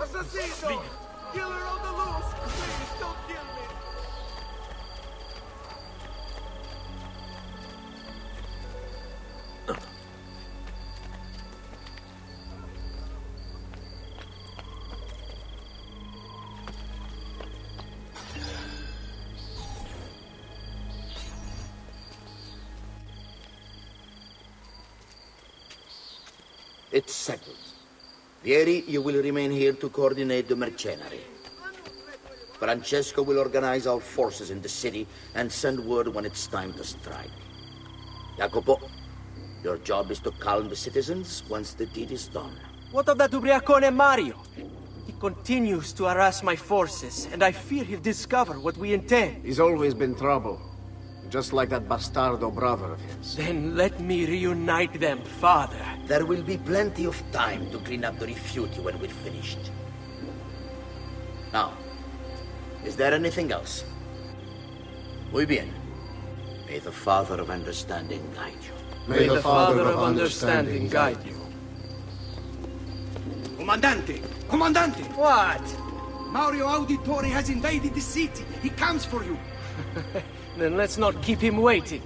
Assassino! Killer on the loose! Please, don't kill me! It's settled. Vieri, you will remain here to coordinate the mercenary. Francesco will organize our forces in the city and send word when it's time to strike. Jacopo, your job is to calm the citizens once the deed is done. What of that ubriacone Mario? He continues to harass my forces, and I fear he'll discover what we intend. He's always been trouble. Just like that bastardo brother of his. Then let me reunite them, father. There will be plenty of time to clean up the rifiuti when we're finished. Now, is there anything else? Muy bien. May the Father of Understanding guide you. May the Father of Understanding guide you. Comandante! Comandante! What? Mario Auditore has invaded the city. He comes for you. Then let's not keep him waiting.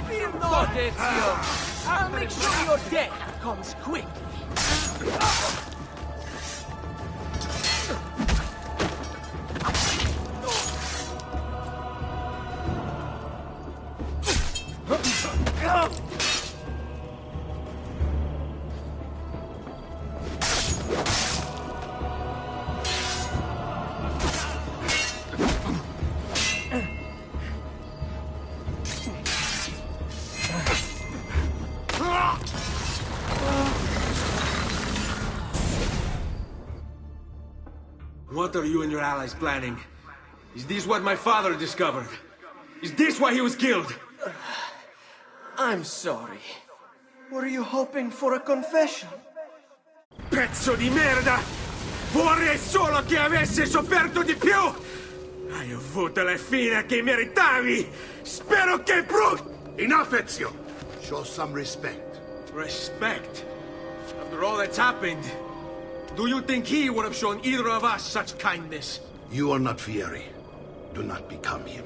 Fear not, Ezio! I'll make sure your death comes quick. What are you and your allies planning? Is this what my father discovered? Is this why he was killed? I'm sorry. Were you hoping for a confession? Pezzo di merda! Vorrei solo che avessi sofferto di più! Hai avuto la fine che meritavi! Spero che Enough, Ezio! Show some respect. Respect? After all that's happened, do you think he would have shown either of us such kindness? You are not Fieri. Do not become him.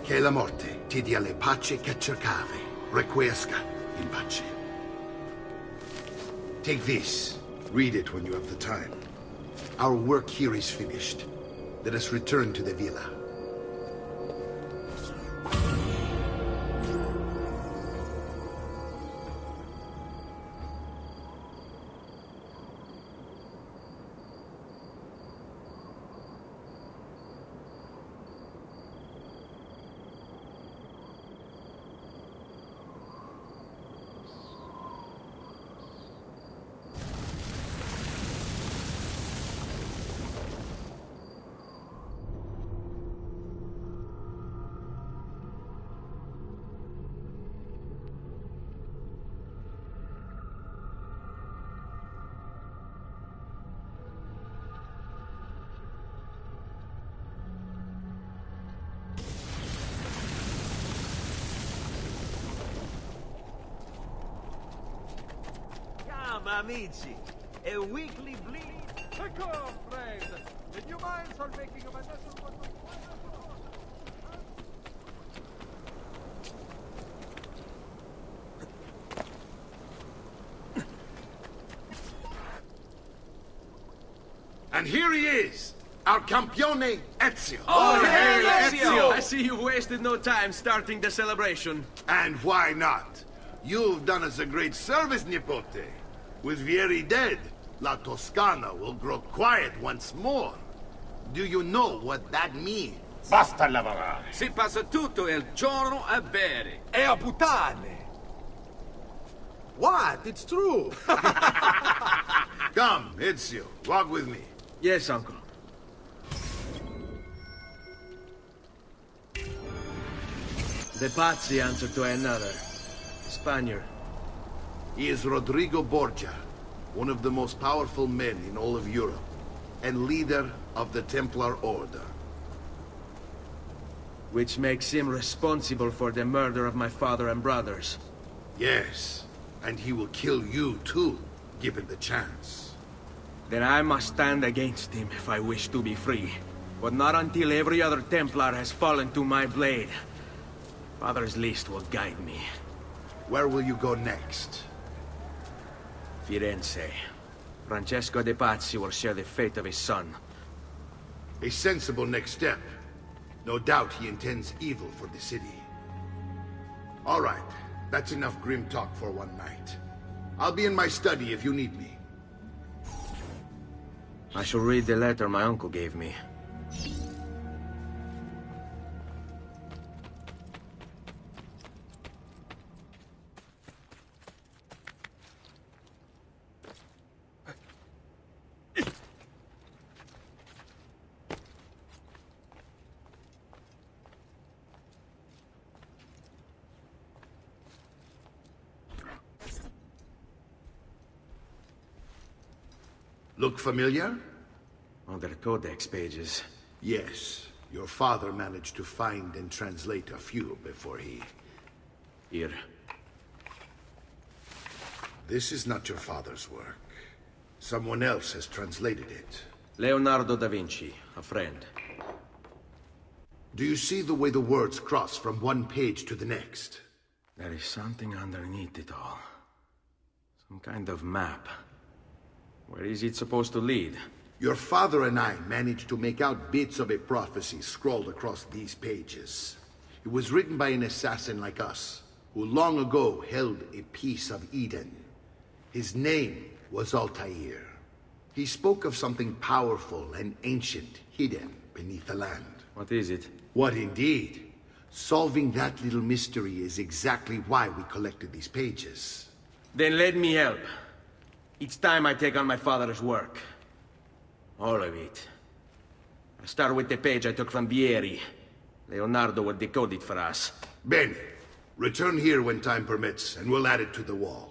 Che la morte ti dia le pace che cercavi. Requiesca in pace. Take this. Read it when you have the time. Our work here is finished. Let us return to the villa. Amici, a weekly bleed. Come, friend. Would you mind for making a little And here he is, our campione Ezio. Oh, hey, Ezio! I see you've wasted no time starting the celebration. And why not? You've done us a great service, Nipote. With Vieri dead, La Toscana will grow quiet once more. Do you know what that means? Basta lavorare. Si passa tutto il giorno a bere. E a puttane. What? It's true. Come, Ezio, walk with me. Yes, uncle. The Pazzi answer to another. Spaniard. He is Rodrigo Borgia, one of the most powerful men in all of Europe, and leader of the Templar Order. Which makes him responsible for the murder of my father and brothers. Yes, and he will kill you too, given the chance. Then I must stand against him if I wish to be free. But not until every other Templar has fallen to my blade. Father's list will guide me. Where will you go next? Firenze. Francesco de Pazzi will share the fate of his son. A sensible next step. No doubt he intends evil for the city. All right, that's enough grim talk for one night. I'll be in my study if you need me. I shall read the letter my uncle gave me. Look familiar? On their codex pages. Yes. Your father managed to find and translate a few before he... Here. This is not your father's work. Someone else has translated it. Leonardo da Vinci, a friend. Do you see the way the words cross from one page to the next? There is something underneath it all. Some kind of map. Where is it supposed to lead? Your father and I managed to make out bits of a prophecy scrawled across these pages. It was written by an assassin like us, who long ago held a piece of Eden. His name was Altair. He spoke of something powerful and ancient hidden beneath the land. What is it? What indeed? Solving that little mystery is exactly why we collected these pages. Then let me help. It's time I take on my father's work. All of it. I'll start with the page I took from Vieri. Leonardo will decode it for us. Ben, return here when time permits, and we'll add it to the wall.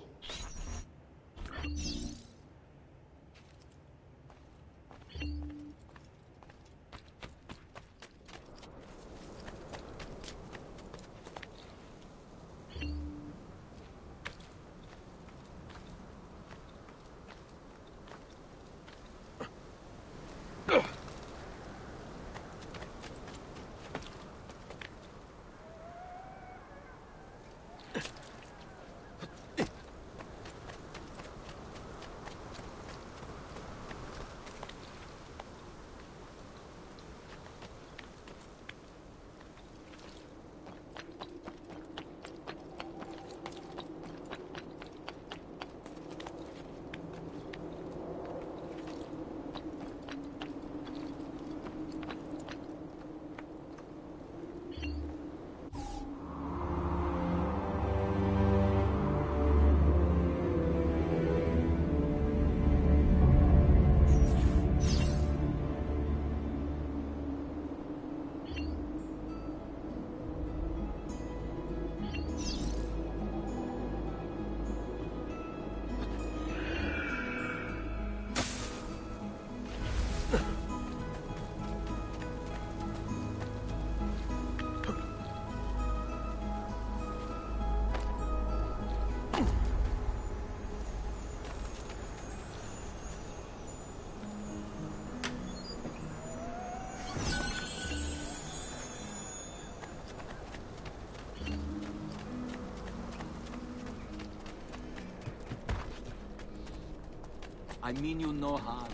I mean you no harm.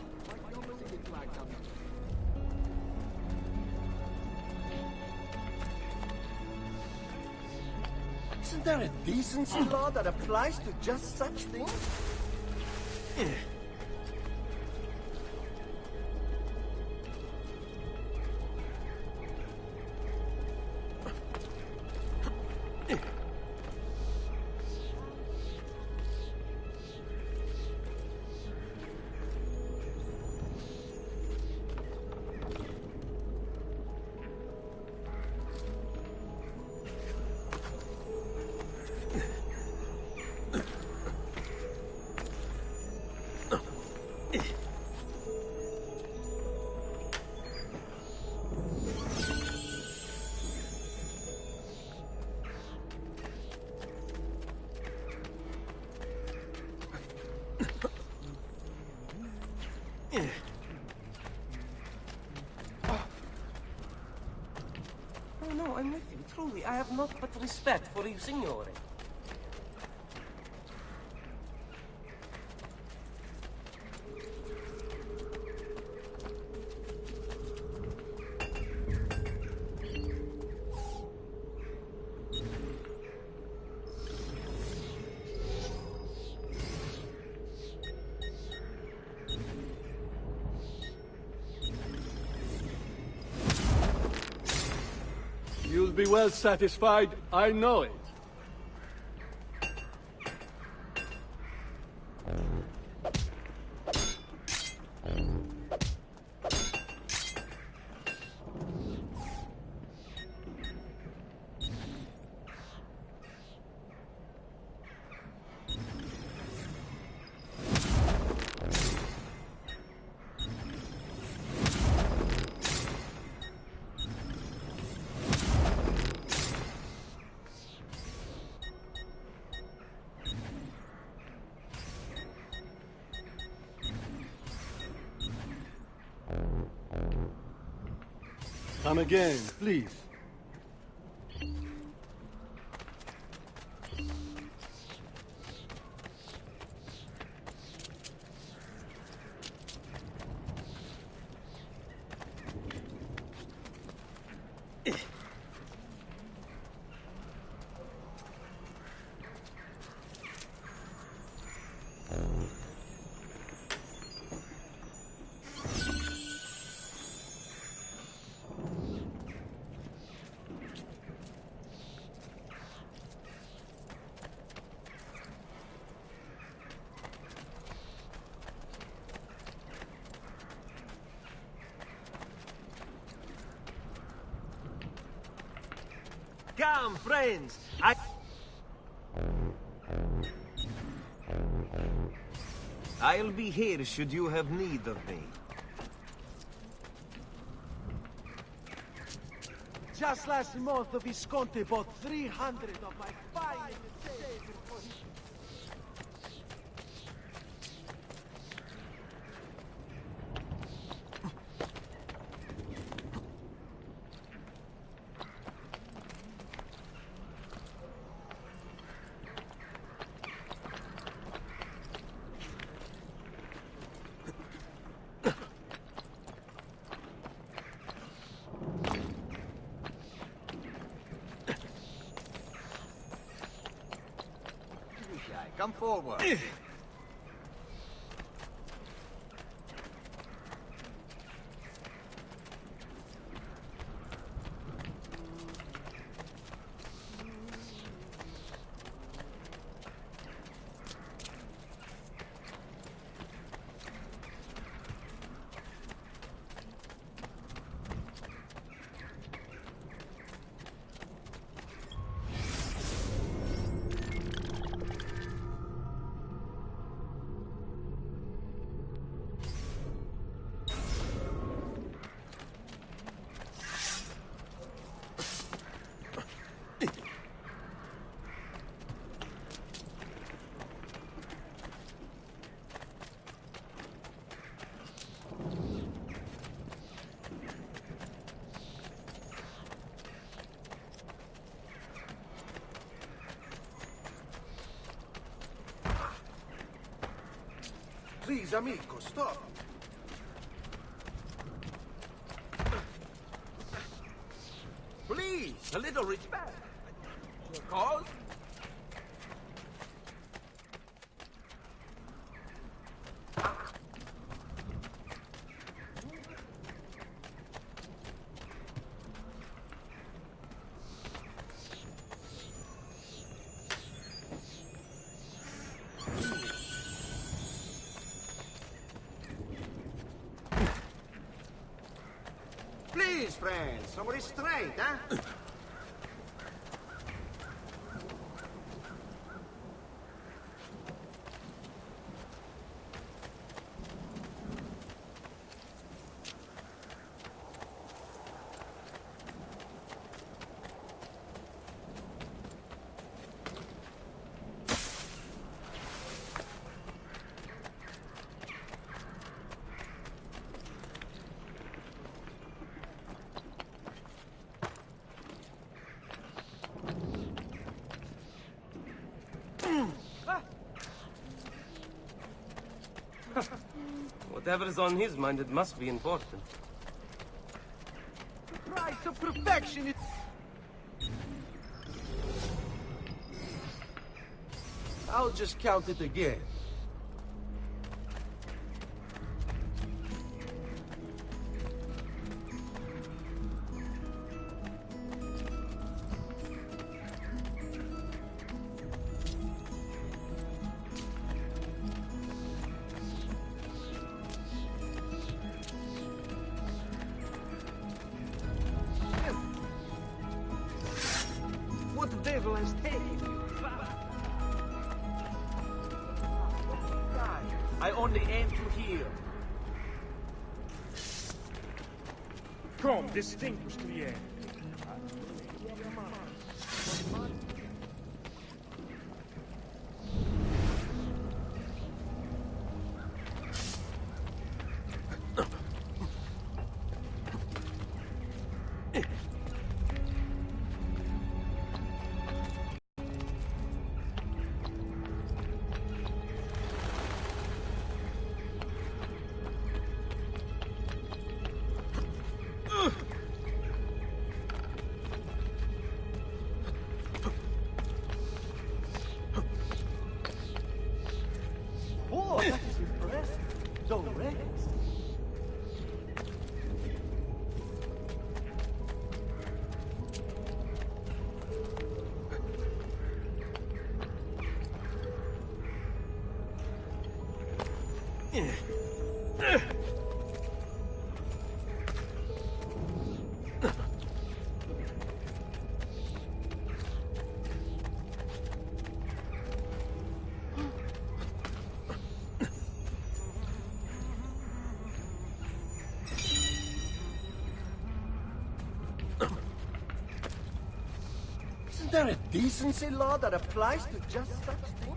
Isn't there a decency law that applies to just such things? Oh no, I'm with you, truly. I have naught but respect for you, signore. You'll be well satisfied, I know it. Come again, please. Come, friends! I'll be here should you have need of me. Just last month, the Visconti bought 300 of my finest sailors for his... Come forward. Please, amico, stop. Please, a little respect. Your cause? Please, friends, some restraint, huh? Whatever's on his mind, it must be important. The price of perfection is... I'll just count it again. What the devil has taken you? I only aim to hear. Come, distinguished client. Isn't there a decency law that applies to just such things?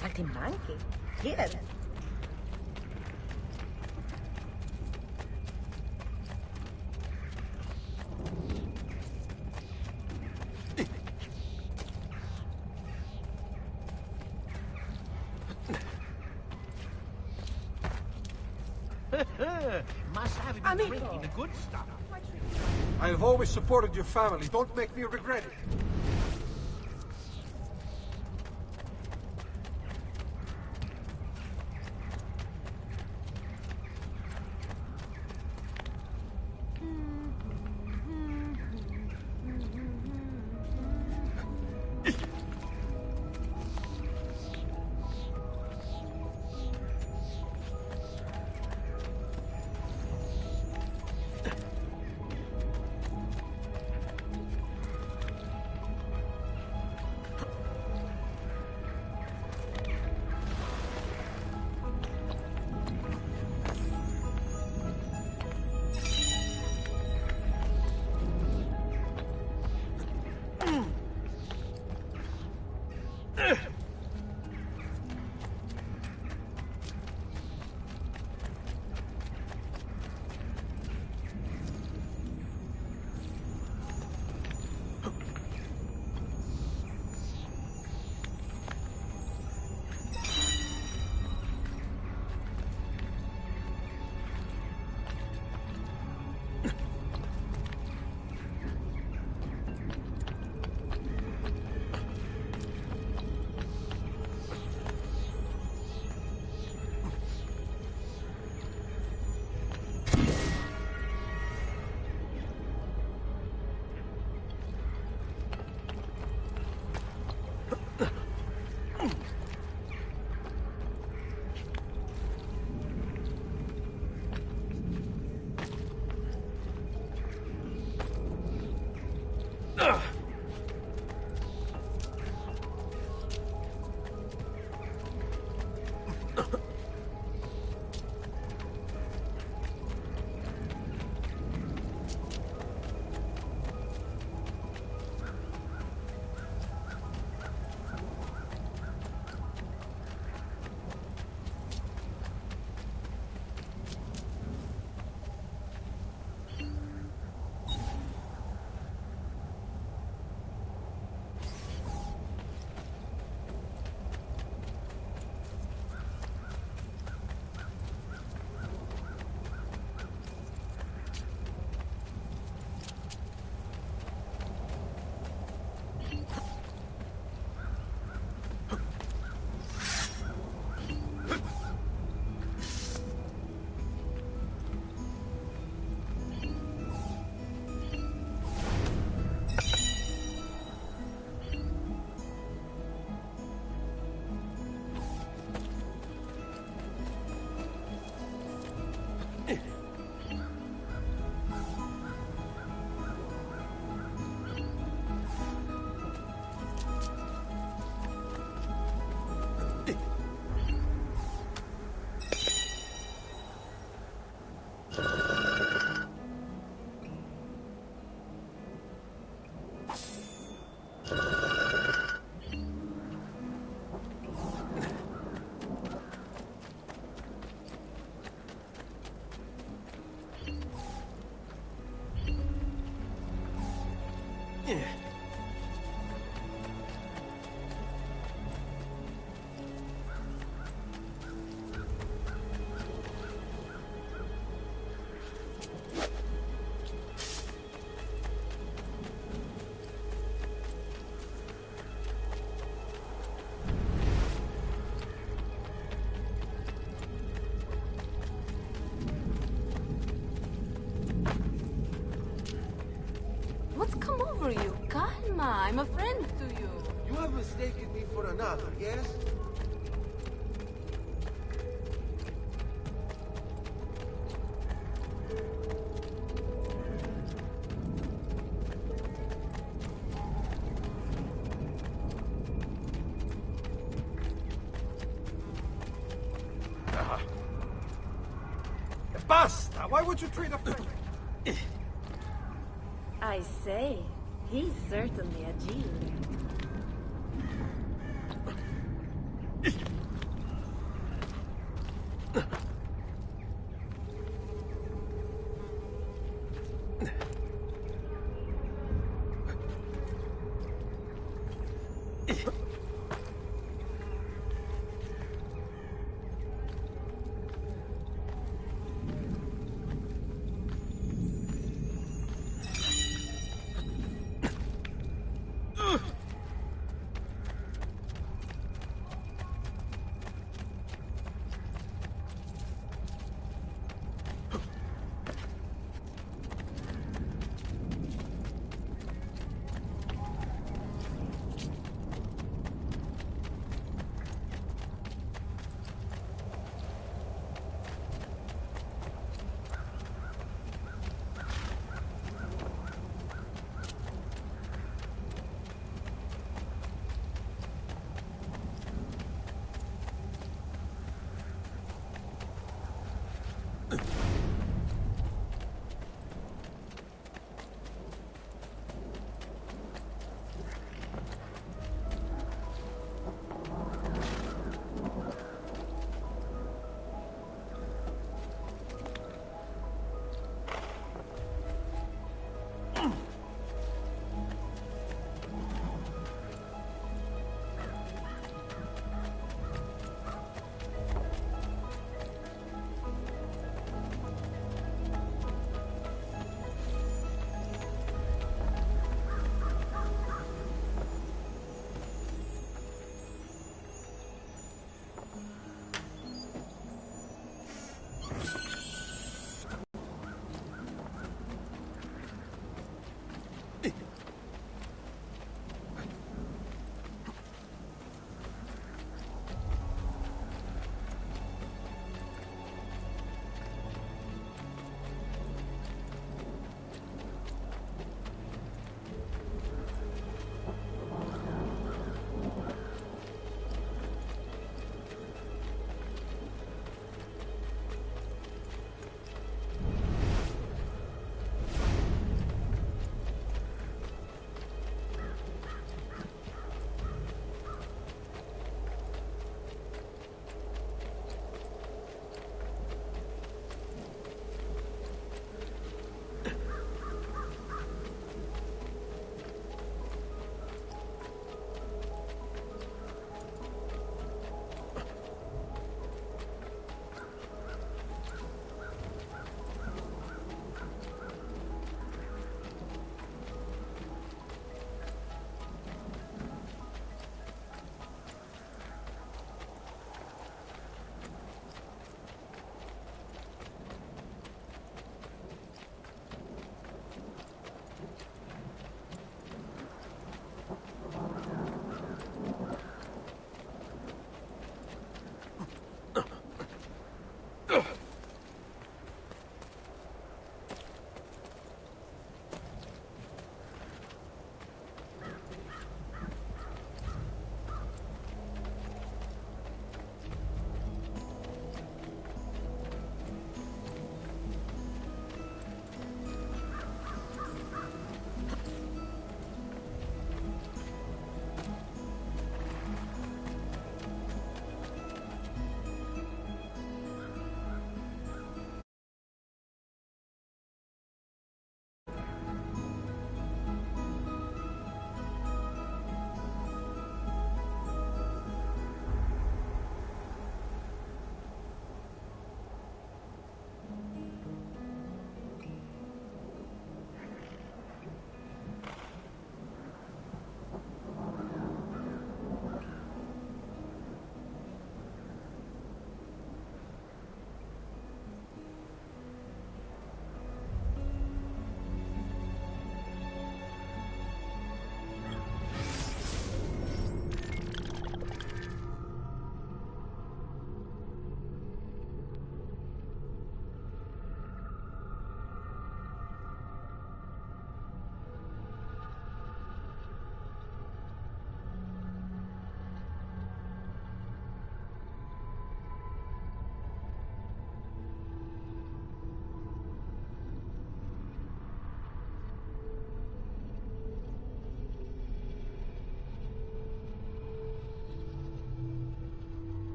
Saltimbanchi. Here. Must have been drinking the good stuff. I have always supported your family. Don't make me regret it. What's come over you? Calma, I'm a friend to you. You have mistaken me for another, yes? Basta! Why would you treat a friend? I say, he's certainly a genius.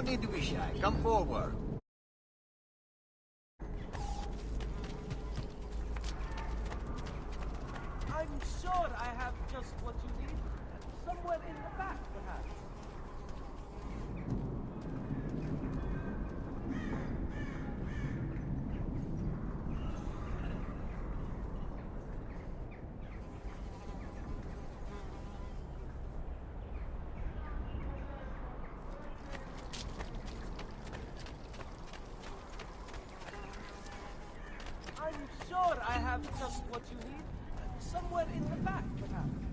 need to be shy. Come forward. I'm sure I have just what you need. Somewhere in the back, perhaps. I'm sure I have just what you need. Somewhere in the back, perhaps.